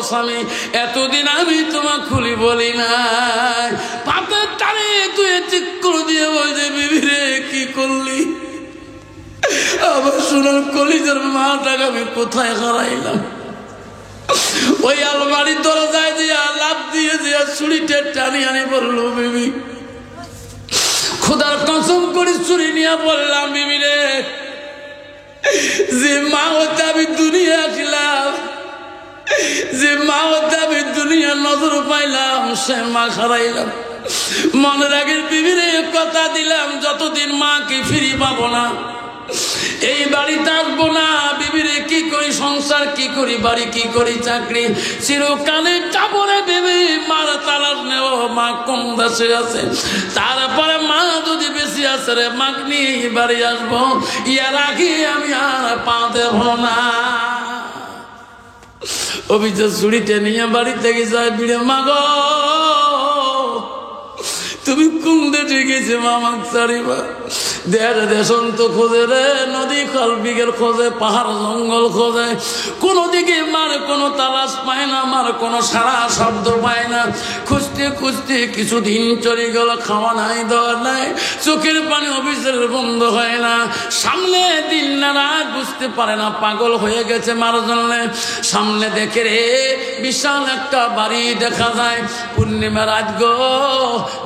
A: স্বামী, এতদিন আমি তোমার খুলি বলি নাই। পাতের টানে তুই ঠিক করে দিয়ে বলছে বিবি রে কি করলি? আবার সোনার কলিজার মাটাকে আমি কোথায় হারাইলাম? ওই আলমারির দরজায় দিয়া লাফ দিয়ে দিয়া ছুরিটা টানি আনি বললো বিবি খোদার কসম করে চুরি নিয়ে বললাম বিবি রে যে মা হতে আমি দুনিয়া আসলাম, যে মা হতে আমি দুনিয়ার নজর পাইলাম সে মা হারাইলাম। মনে রাখের বিবি রে কথা দিলাম যতদিন মাকে ফিরি পাবো না এই বাড়িতে আসবো না। বিবিরে কি করি সংসার, কি করি বাড়ি, কি করি চাকরি, চিরকালে চাপরে বিবি মার তালাশ নেব মা কোন দেশে আছে। তারপরে মা যদি বেশি আছে রে মাকে নিয়ে বাড়ি আসবো, ইয়ার আগে আমি আর পা দেব না। অভিযোগ চুরিতে নিয়ে বাড়ি থেকে যায় বিড়ে মাগো তুমি কোন দেশে গেছে মামাক চারিবা দেশন্ত খোঁজে রে, নদী খাল বিঘের খোঁজে, পাহাড় জঙ্গল খোঁজে, কোনো দিকে মার কোনো তালাশ পায় না, মার কোনো সারা শব্দ পায় না। খুঁজতে খুঁজতে কিছুদিন চলে গেল, খাওয়া নাই দেওয়া নাই, চোখের পানি অফিসের বন্ধ হয় না। সামনে দিন না রাত বুঝতে পারে না, পাগল হয়ে গেছে মার জন্য। সামনে দেখে রে বিশাল একটা বাড়ি দেখা যায়, পূর্ণিমা রাত গো,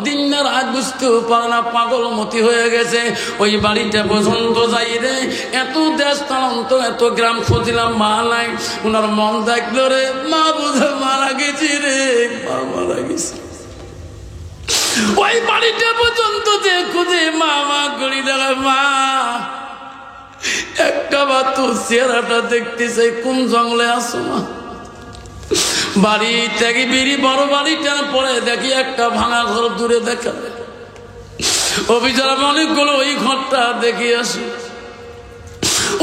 A: দিন না রাত বুঝতেও পারে না, পাগল মতি হয়ে গেছে। ওই বাড়িটা পর্যন্ত যাই রে, এত দেশ স্থানান্ত এত গ্রাম খুঁজলাম মা নাই। ওনার মন দেখলো রে মা বুঝে মারা গেছি রে, মা মারা গেছে। ওই বাড়িটা পর্যন্ত যে খুঁজে মা মা করি দেখা মা একটা বার তোর চেহারাটা দেখতে চাই, কোন জঙ্গলে আসো মা। বাড়ি থেকে বেরি বড় বাড়িটা পরে দেখি একটা ভাঙা ঘর দূরে দেখা যায়। অভিযান অনেকগুলো ওই ঘরটা দেখে আসি।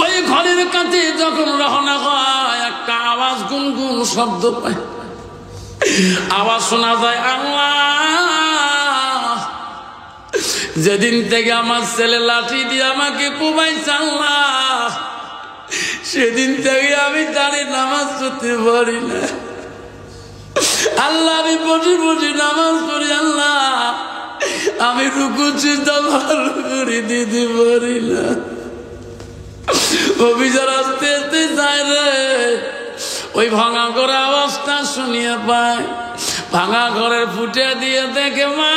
A: ওই ঘরের কাছে যখন রওনা হয় একটা আওয়াজ, গুনগুন শব্দ পায়। আওয়াজ শোনা যায়, আল্লাহ যেদিন থেকে আমার ছেলে লাঠি দিয়ে আমাকে কোবাইছে আল্লাহ, সেদিন থেকে আমি দাঁড়িয়ে নামাজ পড়তে পারি না আল্লাহ। আমি বসে বসে নামাজ পড়ি আল্লাহ, আমি রুকু সিজদা ভালো করে দিতে পারি না। অভিযান আস্তে আস্তে যায় রে, ওই ভাঙা ঘরের আওয়াজটা শুনিয়ে পায়। ভাঙা ঘরের ফুটে দিয়ে দেখে মা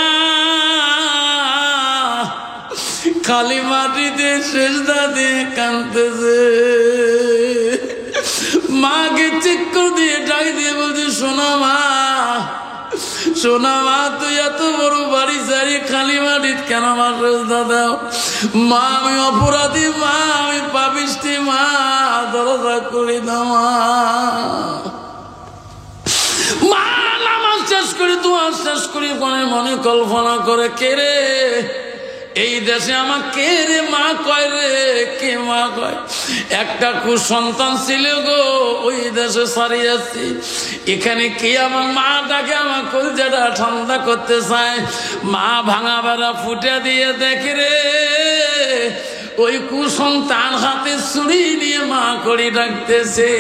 A: খালি মাটিতে সেজদা দিয়ে কাঁদতেছে। মাকে চিক্কর দিয়ে ডাক দিয়ে বলছে, সোনা মা, সোনা মা, তুই এত বড় বাড়ি সারি খালি মাটিত কেন আমার সেজদা দাও? মা আমি অপরাধী, মা আমি পাপিষ্টি, মা দরজা করে দাও মা। নামাজ শেষ করে দোয়া শেষ করে মনে মনে কল্পনা করে, কে রে এই দেশে আমার কে রে মা কয় রে, কে মা কয়? একটা কুসন্তান ছিল গো, ওই দেশে সারিয়েছি। এখানে কে আমার মাটাকে আমার কলজাটা ঠান্ডা করতে চায়? মা ভাঙা বেড়া ফুটে দিয়ে দেখে রে, ওই কুসন্তান হাতে ছুরি নিয়ে মা করি ডাকতেছে।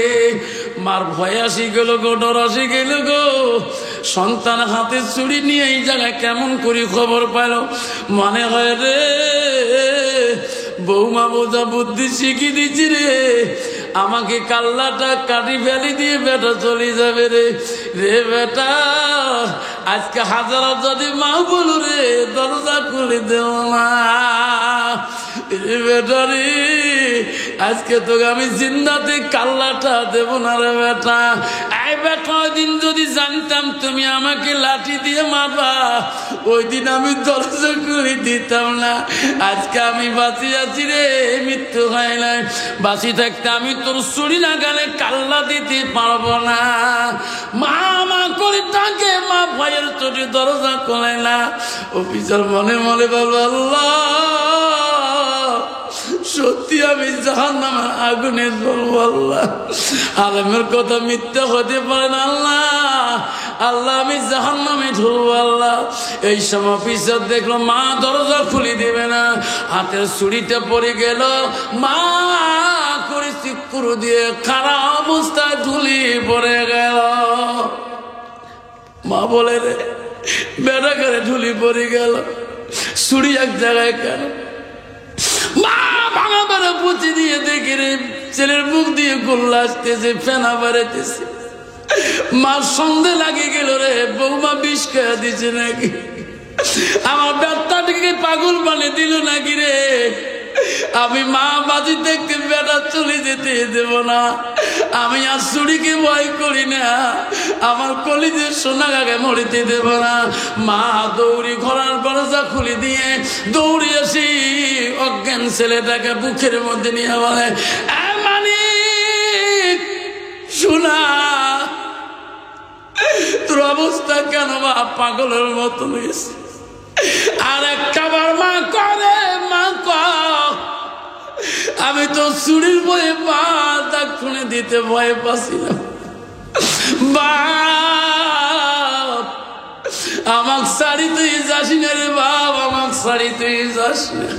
A: মার ভয় আসি গেল গো, ডর আসি গেল গো। সন্তান হাতে ছুরি নিয়ে এই জায়গায় কেমন করে খবর পেল? মনে হয় রে বৌমা বোঝা বুদ্ধি শিখিয়ে দিচ্ছি রে, আমাকে কাল্লাটা কাটি ফেলি দিয়ে বেটা চলে যাবে রে। রে বেটা, আজকে হাজার যদি মা বলো রে, দরজা খুলে দেও না রে বেটা রে, আজকে তোকে আমি জিন্দাতে কাল্লাটা দেব না রে বেটা। এই বেটা, ওই দিন যদি জানতাম তুমি আমাকে লাঠি দিয়ে মারবা, ওই দিন আমি দরজা খুলে দিতাম না। আজকে আমি বাঁচি আছি রে, মৃত্যু হয় নাই। বাঁচি থাকতে আমি তোর ছুরি না গালে কাল্লা দিতে পারবো না। মা মা করে ডাকে, মা ভয়ের চোটে দরজা খোলে না। অফিসার মনে মনে বলবো, আল্লাহ সত্যি আমি জাহান্নামের আগুনে জ্বলবো আল্লাহ। আলেমের কথা মিথ্যা হতে পারে না আল্লাহ, আল্লাহ আমি জাহান্নামে ঢুলবো আল্লাহ। এই সময় অফিসার দেখলো মা দরজা খুলে দেবে না, হাতের ছুরিটা পড়ে গেল। মা করে চিক্কুর দিয়ে খারাপ অবস্থায় ঢুলি পড়ে গেল। মা বলে রে বেটা করে ঢুলি পড়ে গেল, ছুরি এক জায়গায় কেন? মা ভাঙা বেড়া পুঁচি দিয়ে দেখে রে ছেলের মুখ দিয়ে গোল্লা আসতেছে, ফেনা বেড়াতেছে। মার সন্দেহ লাগে গেল রে, বৌমা বিষ খেয়ে দিছে নাকি, আমার ব্যাটাটিকে পাগল বানিয়ে দিল নাকি রে। আমি মা বাজি দেখতে বেটা চলে যেতে দেব না। আমি আর চুরিকে ভয় করি না, আমার কলিজে সোনা গাকে মরিতে দেব না। মা দৌড়ি ঘোড়ার দরজা খুলে দিয়ে দৌড়ি আসি, অজ্ঞান ছেলেটাকে বুকের মধ্যে নিয়ে বলে, মানিক শোনা, তোর অবস্থা কেন বা পাগলের মতো হয়েছে? আর একবার মা করে, মা আমি তো চুরির বয়ে পা দাগ খুনে দিতে ভয় পাচ্ছিলাম। বাপ আমাক শাড়ি তুই যাস না রে বাপ, আমাক শাড়ি তুই যাস না।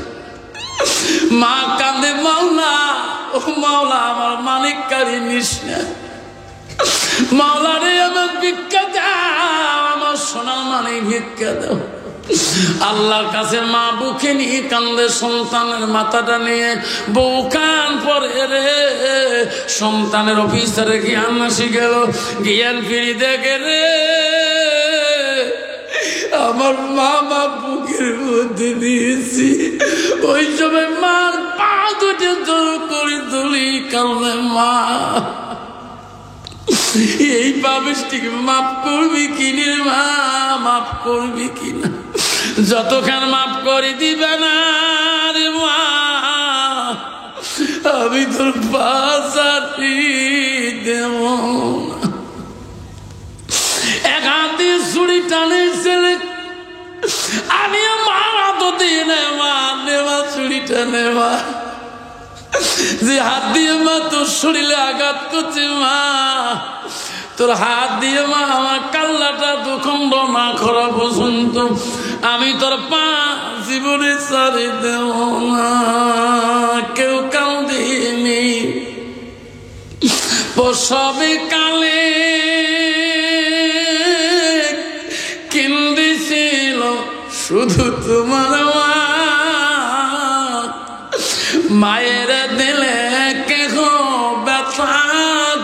A: মা কান্দে, মাওলা ও মাওলা আমার মালিক কারি নিস না। মাওলা রে আমার ভিক্ষা দাও, আমার সোনার মালিক ভিক্ষা দাও। আল্লাহর কাছে মা বুকে নিয়ে কান্দে, সন্তানের মাথাটা নিয়ে বউ কান পরে রে। সন্তানের অফিসারে জ্ঞান আসি গেল, জ্ঞান ফিরি দেখে রে আমার মা মা বুকের মধ্যে নিয়েছি। ওই সময় মার পা দুটো জোর করে তুলি কান্দে, মা এই পাপিষ্টিকে মাফ করবি কিনে, মা মাফ করবি কিনা? যতক্ষণ মাফ করে দিবে না রে মা, আমি তোর পাশাটি দেব না। এক হাতে ছুরি টানে ছেলে, আমি মারা তো দিয়ে নেওয়া নেওয়া ছুরিটা নেওয়া, যে হাত দিয়ে মা তোর শরীরে আঘাত করছে মা, তোর হাত দিয়ে মা আমার কাল্লাটা দুখণ্ড না করা পর্যন্ত আমি তোর পা জীবনে ছাড়ি দেব না। কেউ কান্দিনি প্রসবে কালে, কেন্দেছিল শুধু তোমার মা। মায়ের দিলে কেহ ব্যথা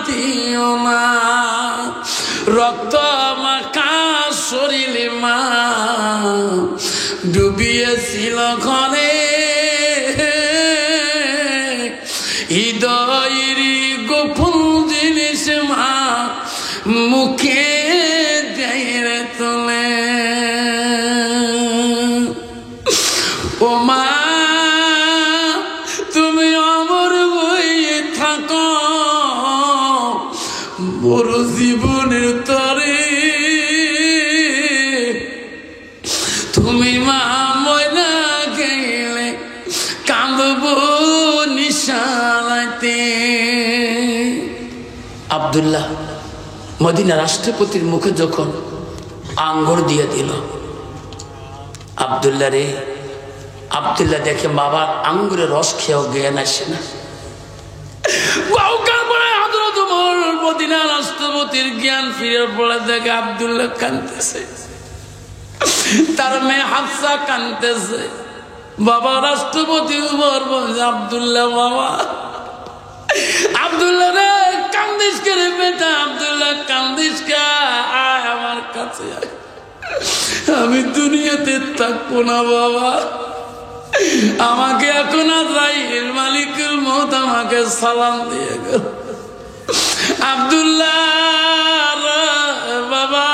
A: দিও না, রক্ত মাখা শরীরে মা ডুবিয়েছিল ঘরে, হৃদয়ের গোপন জিনিস মা মুখে দেয় তোলে। ও মা তুমি অমর হয়ে থাকো বড় জীবনের তরে, তুমি মা ময়না গেলে কাঁদব নিশানাতে। আব্দুল্লাহ মদিনা রাষ্ট্রপতির মুখে যখন আঙ্গুর দিয়ে দিল, আব্দুল্লাহ রে, আব্দুল্লাহ দেখে বাবার আঙ্গুরের রস খেয়েও জ্ঞান আসে না। মদিনা রাষ্ট্রপতির জ্ঞান ফিরে পড়ে দেখে আব্দুল্লাহ কাঁদতেছে, তার মেয়ে হাফসা কাঁদতেছে। বাবা রাষ্ট্রপতি উপর বলছে, আব্দুল্লাহ বাবা, আব্দুল্লাহ রে কান্দিস কে রে বেটা, আব্দুল্লাহ কান্দিস কে, আয় আমার কাছে আয়, আমি দুনিয়াতে থাকবো না বাবা, আমাকে এখন আজরাইল মালিকুল মউত আমাকে সালাম দিয়ে গেল। আব্দুল্লাহ বাবা,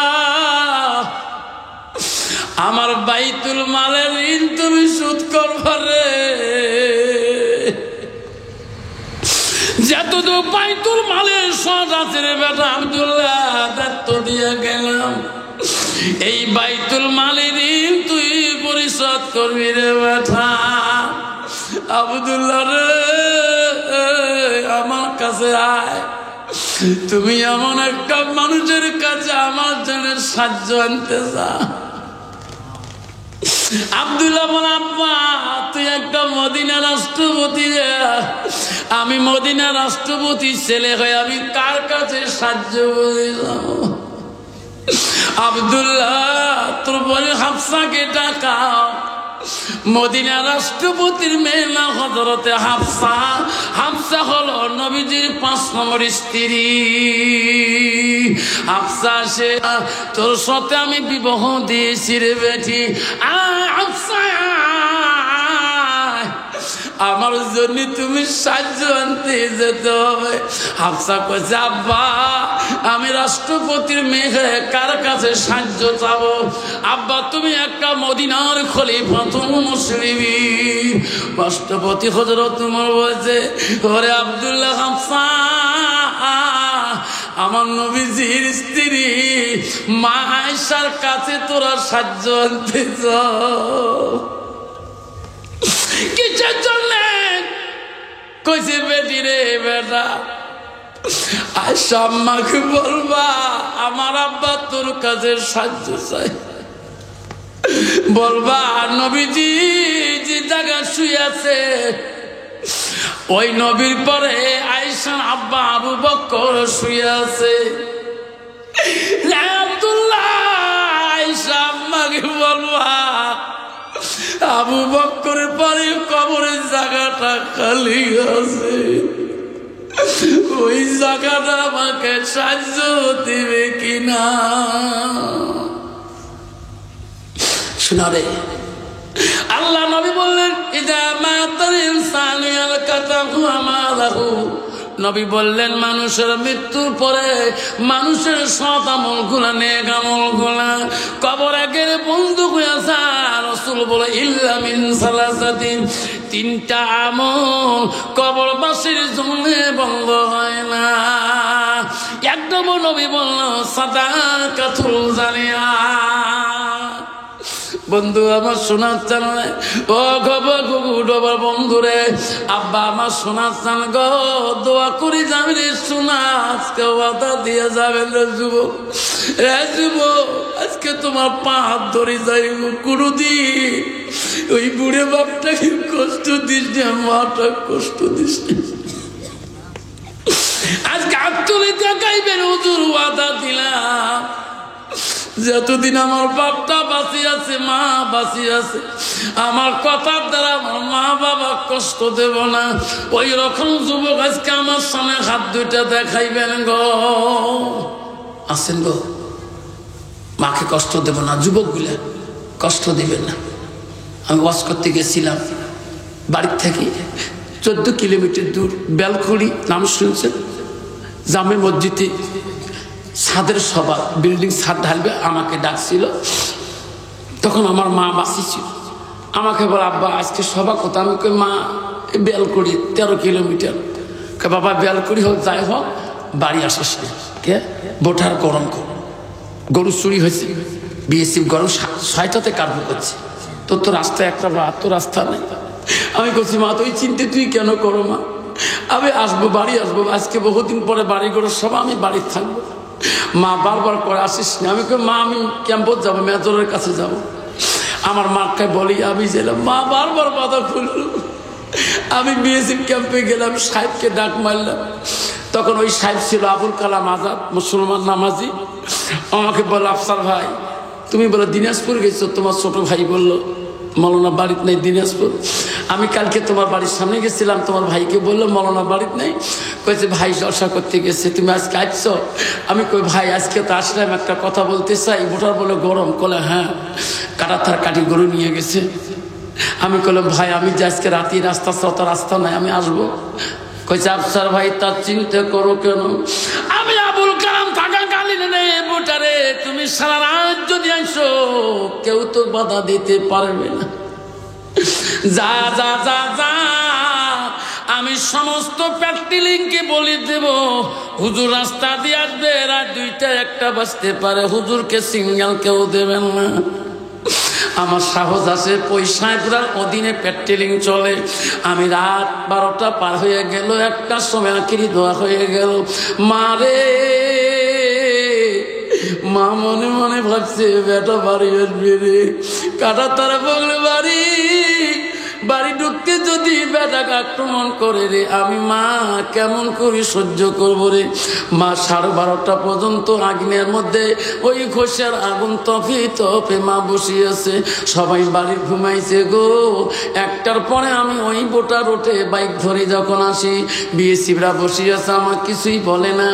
A: আমার বাইতুল মালের ঋণ তুমি শোধ করবা রে, যত তো বাইতুল মালের সদ আছে রে বেটা আব্দুল্লাহ, দায়িত্ব দিয়ে গেলাম, এই বাইতুল মালের ঋণ তুই পরিশোধ করবি রে বেটা। আব্দুল্লাহ রে আমার কাছে আয়, তুমি এমন একটা মানুষের কাছে আমার জন্য সাহায্য আনতে যা। আব্দুল্লাহ বলে, আব্বা তুই একটা মদিনা রাষ্ট্রপতি রে, আমি মদিনা রাষ্ট্রপতির ছেলে হয়ে আমি কার কাছে সাহায্য বলে যাব? আব্দুল্লাহ তোর বলে হাফসাকে ডাকাও। মদিনা রাষ্ট্রপতির মেয়ে না হযরতে হাফসা, হাফসা হলো নবীজির 5 নম্বর স্ত্রী। হাফসা সে তোর সাথে আমি বিবাহ দিয়েছি রে বেটি, হাফসা আমার জন্য তুমি সাহায্য আনতে যেতে হবে। হাফসা কইছে, আব্বা আমি রাষ্ট্রপতির মেয়ে কার কাছে সাহায্য চাবো? আব্বা তুমি একটা মদিনার খলিফাতুল মুসলিমিন রাষ্ট্রপতি হযরত ওমর বলছে, ওরে আব্দুল্লাহ হাফসা, আমার নবীজির স্ত্রী মা আয়েশার কাছে তোরা সাহায্য আনতে যাও। কিসের জন্য? কইছে বেটি রে বেটা, আয়েশা আম্মাকে বলবা আমার আব্বা তোর কাছে সাহায্য চাই, বলবা নবীজি যে জায়গা শুয়ে আছে ওই নবীর পরে আয়েশার আব্বা আবু বকর শুয়ে আছে। আব্দুল্লাহ আয়েশা আম্মাকে বলবা আবু বকরের পরে কবরের জায়গাটা খালি আছে, ওই জায়গাটা আমাকে সাহায্য দিবে কিনা। শোনা রে, আল্লাহ নবী বললেন, ইদা মাতাল ইনসানু ইয়ালকাতাহু আমালাহু নবী বললেন মানুষের মৃত্যুর পরে মানুষের সৎ আমলগুলা নেক আমলগুলা কবরে গেলে বন্ধু হয়ে যায়। রাসূল বলে ইল্লা মিন সালাসাতিন, তিনটা আমল কবরবাসীর জন্য বন্ধ হয় না। এক নম্বর নবী বলল সাদাকাতুল জারিয়া। বন্ধু আমার শোনার চান ও ঘুঘুডোবার বন্ধু রে, আব্বা আমার শোনার চান গো, দোয়া করি যাবেন রে শোনা, আজকে ওয়াদা দিয়ে যাবেন রে যুবক, রে যুবক আজকে তোমার পা হাত ধরে যাইব, কোনদিন ওই বুড়ে বাপটাকে কষ্ট দিস না, মাটা কষ্ট দিস না। আজকে হাত তুলে দেখাইবেন হুজুর ওয়াদা দিলাম, যতদিন আমার বাপটা বাঁচি আছে, মা বাঁচি আছে, আমার কথার দ্বারা আমার মা বাবা কষ্ট দেব না। ওই রকম যুবক আজকে আমার সামনে হাত দুইটা দেখাইবেন গো, আসেন গো, মাকে কষ্ট দেব না, যুবকগুলা কষ্ট দিবেন না। আমি ওয়াজ করতে গেছিলাম বাড়ির থেকে 14 কিলোমিটার দূর, বেলকুড়ি নাম শুনছেন, জামে মসজিদে ছাদের সভা, বিল্ডিং ছাদ ঢালবে, আমাকে ডাকছিল। তখন আমার মা বাসি ছিল, আমাকে বলে আব্বা আজকে সভা কোথায়? আমি কই মা বেলকুড়ি 13 কিলোমিটার। বাবা বেলকুড়ি হোক যাই হোক বাড়ি আসিস না, কে বোঠার গরম গরু চুরি হয়েছে, বিএসএফ গরম 6টাতে কার্য করছে, তোর তো রাস্তা একটা তো রাস্তা নেই। আমি বলছি মা তুই চিন্তা তুই কেন করো মা, আমি আসবো, বাড়ি আসবো, আজকে বহুদিন পরে বাড়ি ঘর সব, আমি বাড়ি থাকবো। মা বারবার করে আসিস না। আমি কই মা আমি ক্যাম্পত যাবো, মেজরের কাছে যাব। আমার মাকে বলি আমি গেলাম, মা বারবার বাধা খুলল। আমি বিএসএফ ক্যাম্পে গেলাম, সাহেবকে ডাক মারলাম। তখন ওই সাহেব ছিল আবুল কালাম আজাদ, মুসলমান নামাজি। আমাকে বলল আফসার ভাই তুমি বলে দিনাজপুর গেছো, তোমার ছোট ভাই বললো মৌলানা বাড়িতে নেই দিনাজপুর। আমি কালকে তোমার বাড়ির সামনে গেছিলাম, তোমার ভাইকে বললো মৌলানা বাড়িতে নেই, কয়েছে ভাই জলসা করতে গেছে, তুমি আজকে আসছো? আমি কই ভাই আজকে তো আসলাম, একটা কথা বলতে চাই। ভোটার বলে গরম, কলে হ্যাঁ কাটাতার কাটি গরু নিয়ে গেছে। আমি কইলাম ভাই আমি যে আজকে রাতে রাস্তা ছাড়া রাস্তা নাই, আমি আসবো। কইছে আফসার ভাই তার চিন্তা করো কেন? আমি আবুল কালাম থাকাকালীন রে ভোটারে তুমি সারা রাত যদি আসো কেউ তো বাধা দিতে পারবে না। যা যা যা যা, আমি সমস্ত প্যাট্রিলিংকে বলে দেব হুজুর রাস্তা দিয়ে আসবে, রাত 2টা 1টা বাজতে পারে, হুজুরকে সিগন্যাল কেউ দেবেন না। আমার সাহস আছে, পয়সায় পুরার অধীনে প্যাট্রিলিং চলে। আমি রাত 12টা পার হয়ে গেল, 1টার সময় আখিরি দোয়া হয়ে গেল। মারে মা মনে মনে ভাবছে বেটা বাড়ি আসবে রে, কাটা তারা বগলে বাড়ি বাড়ি ঢুকতে যদি বেটাকে আক্রমণ করে রে, আমি মা কেমন করে সহ্য করবো রে। মা 12:30 পর্যন্ত আগুনের মধ্যে ওই ঘষের আগুন তফে তফে মা বসিয়েছে, সবাই বাড়ি ঘুমাইছে গো। 1টার পরে আমি ওই বোটা রোটে বাইক ধরে যখন আসি, বিএসএফরা বসিয়েছে, আমার কিছুই বলে না।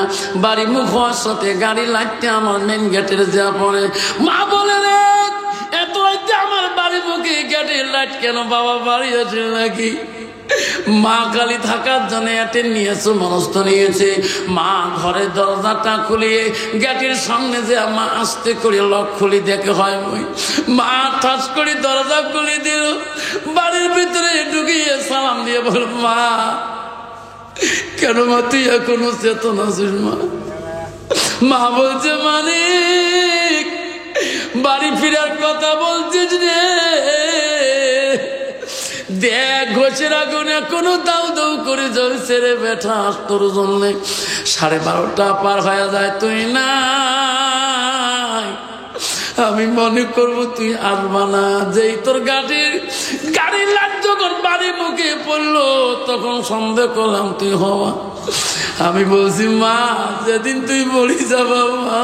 A: বাড়ি মুখ হওয়ার সাথে গাড়ি লাগতে আমার মেন গেটের যা পড়ে, মা বলে রে এত রাইতে আমার বাড়ি মুখে গেটের লাইট কেন, বাবা বাড়ি আছে নাকি? মা কালী থাকার জন্য এটে নিয়েছে, মনস্থ নিয়েছে। মা ঘরের দরজাটা খুলিয়ে গেটের সামনে যে মা আস্তে করে লক খুলি দেখে হয় ওই মা ঠাস করে দরজা খুলে দিল, বাড়ির ভিতরে ঢুকিয়ে সালাম দিয়ে বল মা কেন মা তুই এখনো চেতনা আছিস? মা বলছে মানিক বাড়ি ফিরার কথা বলছিস রে, দেখ ঘষের আগুন এখনো দাউ দাউ করে জ্বলছে রে বেটা, তোর জন্য 12:30 পার হয়ে যায়, তুই না আমি মনে করবো তুই আসবা না। যেই তোর গাড়ির লাইট যখন বাড়ির মুখে পড়লো তখন সন্দেহ করলাম তুই হওয়া। আমি বলছি মা যেদিন তুই বলি যাবা মা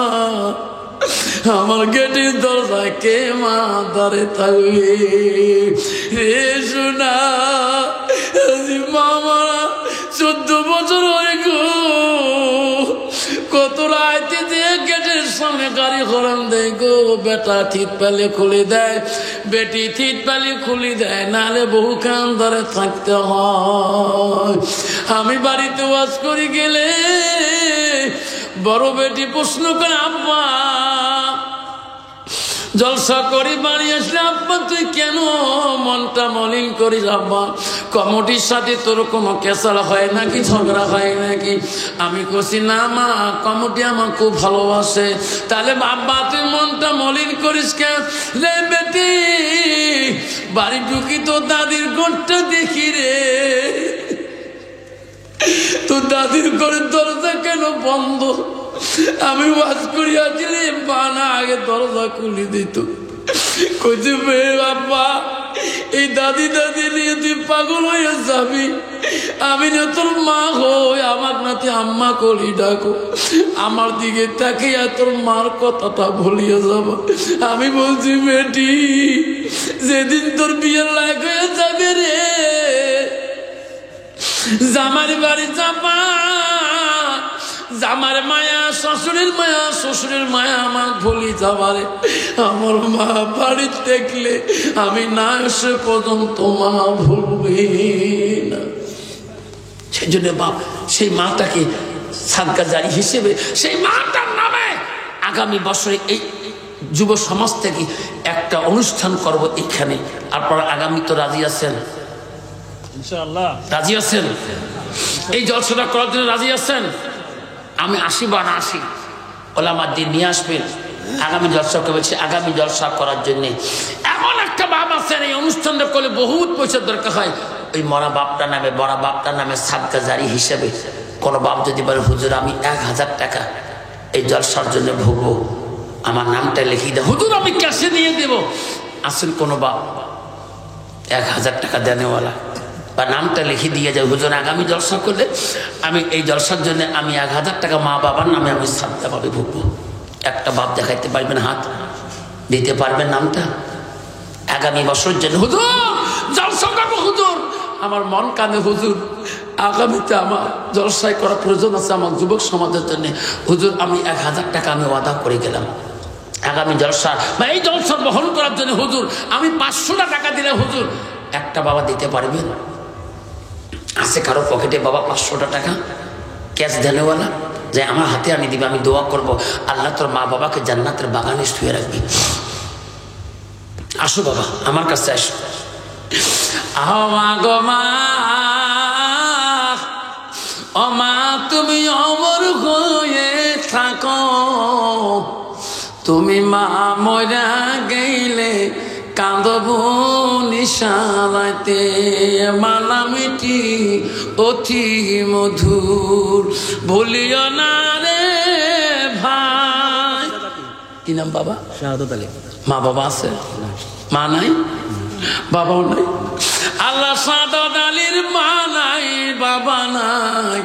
A: আমার গেটের দরজায় কে মা দাঁড়ে থাকবে রে শোনা? মামা 14 বছর হয়ে গো, কত রাইতে দিয়ে গেটের সামনে গাড়ি খরম দেয় গো, বেটা থিত পালে খুলে দেয়, বেটি থিত পালে খুলে দেয়, নাহলে বহু কান ধরে থাকতে হয়। আমি বাড়িতে ওয়াজ করে গেলে বড় বেটি প্রশ্ন করে, আব্বা জলসা করি বাড়ি আসলে আব্বা তুই কেন মনটা মলিন করিস? আব্বা কমিটির সাথে তোর কোনো কেসাল হয় নাকি, ঝগড়া হয় নাকি? আমি কছি না মা, কমিটি আমার খুব ভালোবাসে। তাহলে আব্বা তুই মনটা মলিন করিস কেন? রে বেটি বাড়ি ঢুকি তো দাদির ঘরটা দেখি রে, তো দাদির ঘরের দরজা কেন বন্ধ? আমি ওয়াজ করিয়াছিলে বানা আগে দরজা খুলে দিত। কইতে বাবা এই দাদি দাদি নিয়ে তুই পাগল হয়ে যাবি, আমি না তোর মা হই, আমার নাতি আম্মা করি ডাকো, আমার দিকে তাকিয়ে তোর মার কথাটা ভুলিয়ে যাব। আমি বলছি বেটি যেদিন তোর বিয়ের লায়ক হয়ে যাবে রে, জামার বাড়ি যাবা, জামার মায়া শ্বশুরের মায়া, শ্বশুরের মায়া আমার ভুলি যাবারে। আমার মা বাড়ি দেখলে আমি না এসে পর্যন্ত মা ভুলবে না। সেই জন্য বাপ সেই মাটাকে সাদকা জারি হিসেবে সেই মাটার নামে আগামী বছরে এই যুব সমাজ থেকে একটা অনুষ্ঠান করব এখানে। আপনারা আগামী তো রাজি আছেন? ইনশাআল্লাহ রাজি আছেন? এই জলসাটা করার জন্য রাজি আছেন? আমি আসি বা না আসি, ওলামার দিন নিয়ে আসবেন। আগামী জলসাকে বলছি, আগামী জলসা করার জন্যে এমন একটা বাপ আছেন এই অনুষ্ঠানটা করলে বহুত পয়সার দরকার হয়। ওই মরা বাপটার নামে, মরা বাপটার নামে সাদকা জারি হিসেবে কোনো বাপ যদি বলে হুজুর আমি 1000 টাকা এই জলসার জন্য ভুগবো, আমার নামটা লিখিয়ে দেয়, হুজুর আমি ক্যাশে দিয়ে দেব। আসেন কোনো বাপ 1000 টাকা দেনেওয়ালা বা নামটা লিখে দিয়ে যায়, হুজুর আগামী জলসা করলে আমি এই জলসার জন্য আমি 1000 টাকা মা বাবার নামে আমি সাদকা ভাবে ভুগবো। একটা বাপ দেখাইতে পারবেন? হাত দিতে পারবেন নামটা? আগামী বছরের জন্য হুজুর জলসা করবো, হুজুর আমার মন কানে, হুজুর আগামীতে আমার জলসায় করার প্রয়োজন আছে আমার যুবক সমাজের জন্য, হুজুর আমি 1000 টাকা আমি ওয়াদা করে গেলাম আগামী জলসা বা এই জলসা বহন করার জন্য, হুজুর আমি 500 টাকা দিলে হুজুর একটা বাবা দিতে পারবেন? আছে কারো পকেটে বাবা 500 টাকা ক্যাশ দেনেওয়ালা যে আমার হাতে আমি দিবে, আমি দোয়া করব আল্লাহ তোর মা বাবাকে জান্নাতের বাগানে শুয়ে রাখবি। আসো বাবা আমার কাছে আসো। ও মা তুমি অমর হয়ে থাকো, তুমি মা মরা গেলে কাঁদব নিশালাতে, মালামিটি অতি মধুর ভুলিও না রে ভাই। কি নাম বাবা? শাহাদাত আলী। মা বাবা আছে? মা নাই, বাবাও নাই। আল্লাহ শাহাদাত আলীর মা নাই, বাবা নাই।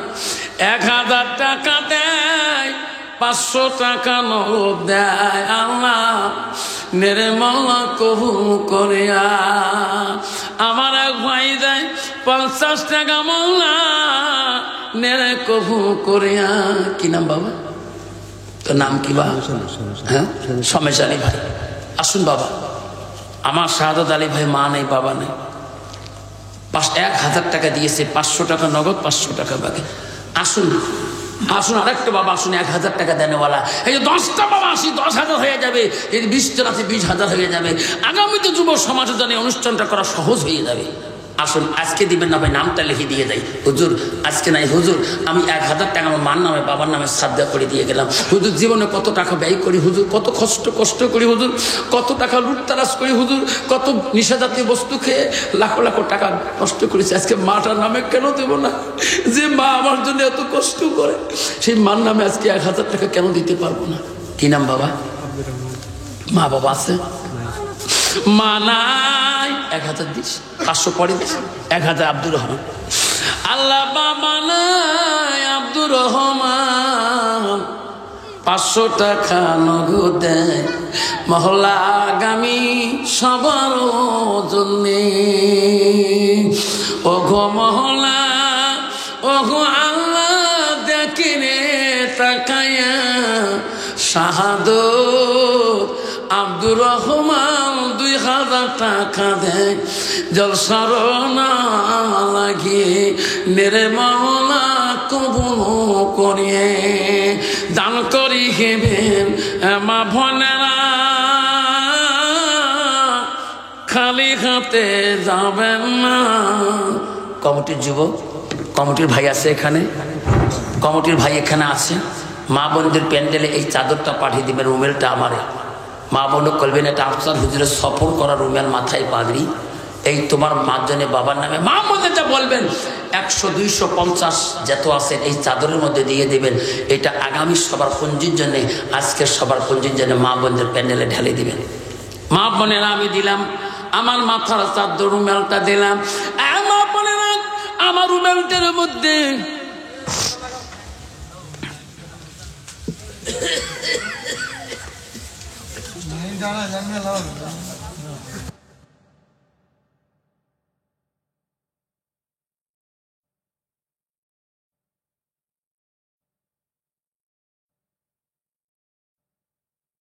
A: 1000 টাকা দেয়, 500 টাকা নগদ দেয়। আল্লাহ নেরে মাওলা কবুল করিয়া। আমার এক ভাই দেয় 50 টাকা, মাওলা নেরে কবুল করিয়া। কি নাম বাবা? তোর নাম কি বাবা? হ্যাঁ সমেশ আলী ভাই। আসুন বাবা, আমার শাহাদাত আলী ভাই মা নেই, বাবা নেই। 1000 টাকা দিয়েছে, 500 টাকা নগদ, 500 টাকা বাকি। আসুন আসুন আরেকটা বাবা আসুন, 1000 টাকা দেনেওয়ালা। এই যে 10টা বাবা আসি 10,000 হয়ে যাবে, এই 20টা আছে 20,000 হয়ে যাবে। আগামীতে যুব সমাজে জানি অনুষ্ঠানটা করা সহজ হয়ে যাবে। আসুন আজকে দিবেন না ভাই, নামটা লিখে দিয়ে যাই। হুজুর আজকে নাই, হুজুর আমি 1000 টাকা আমার মার নামে বাবার নামে সাদকা করে দিয়ে গেলাম। হুজুর জীবনে কত টাকা ব্যয় করি, হুজুর কত কষ্ট করি, হুজুর কত টাকা লুটতারাজ করি, হুজুর কত নিশাজাতীয় বস্তু খেয়ে লাখো লাখো টাকা নষ্ট করেছি। আজকে মাটার নামে কেন দেব না? যে মা আমার জন্য এত কষ্ট করে, সেই মার নামে আজকে 1000 টাকা কেন দিতে পারবো না? কি নাম বাবা? মা বাবা আছে? মা নাই, 1000 দিস, 500 পরে দিস, 1000 আব্দুর রহমান। আল্লাহ বাবা নাই, আব্দুর রহমান 500 টাকা নগদ দেয় মহল্লা আগামী সবার জন্যে। ওগো মহল্লা, ওগো আল্লাহ দেখিনে তাকায়া শাহাদত আব্দুর রহমান 2000 টাকা দেয় জলসার না লাগিয়ে নেরে মাওলা কবুল করিয়ে দান করি হেবেন মা ভনেরা খালি হাতে যাবেন না। কমিটির যুবক, কমিটির ভাই আছে এখানে, কমিটির ভাই এখানে আছে। মা বোনদের প্যান্ডেলে এই চাদরটা পাঠিয়ে দিবেন, রুমেলটা আমারে। মা বোনও করবেন এটা আফসার হুজুরের সফর করা রুমেল, মাথায় পাগড়ি। এই তোমার মার জন্য বাবার নামে মা বোনদেরটা বলবেন 100, 250 যত আছে এই চাদরের মধ্যে দিয়ে দেবেন। এটা আগামী সবার পুঞ্জির জন্য, আজকের সবার পুঞ্জির জন্য মা বোনদের প্যান্ডেলে ঢেলে দিবেন। মা বোনেরা আমি দিলাম আমার মাথার চাদর, রুমেলটা দিলাম। মা বোনেরা আমার রুমেলটার মধ্যে
B: नहीं जाना जन्मे लो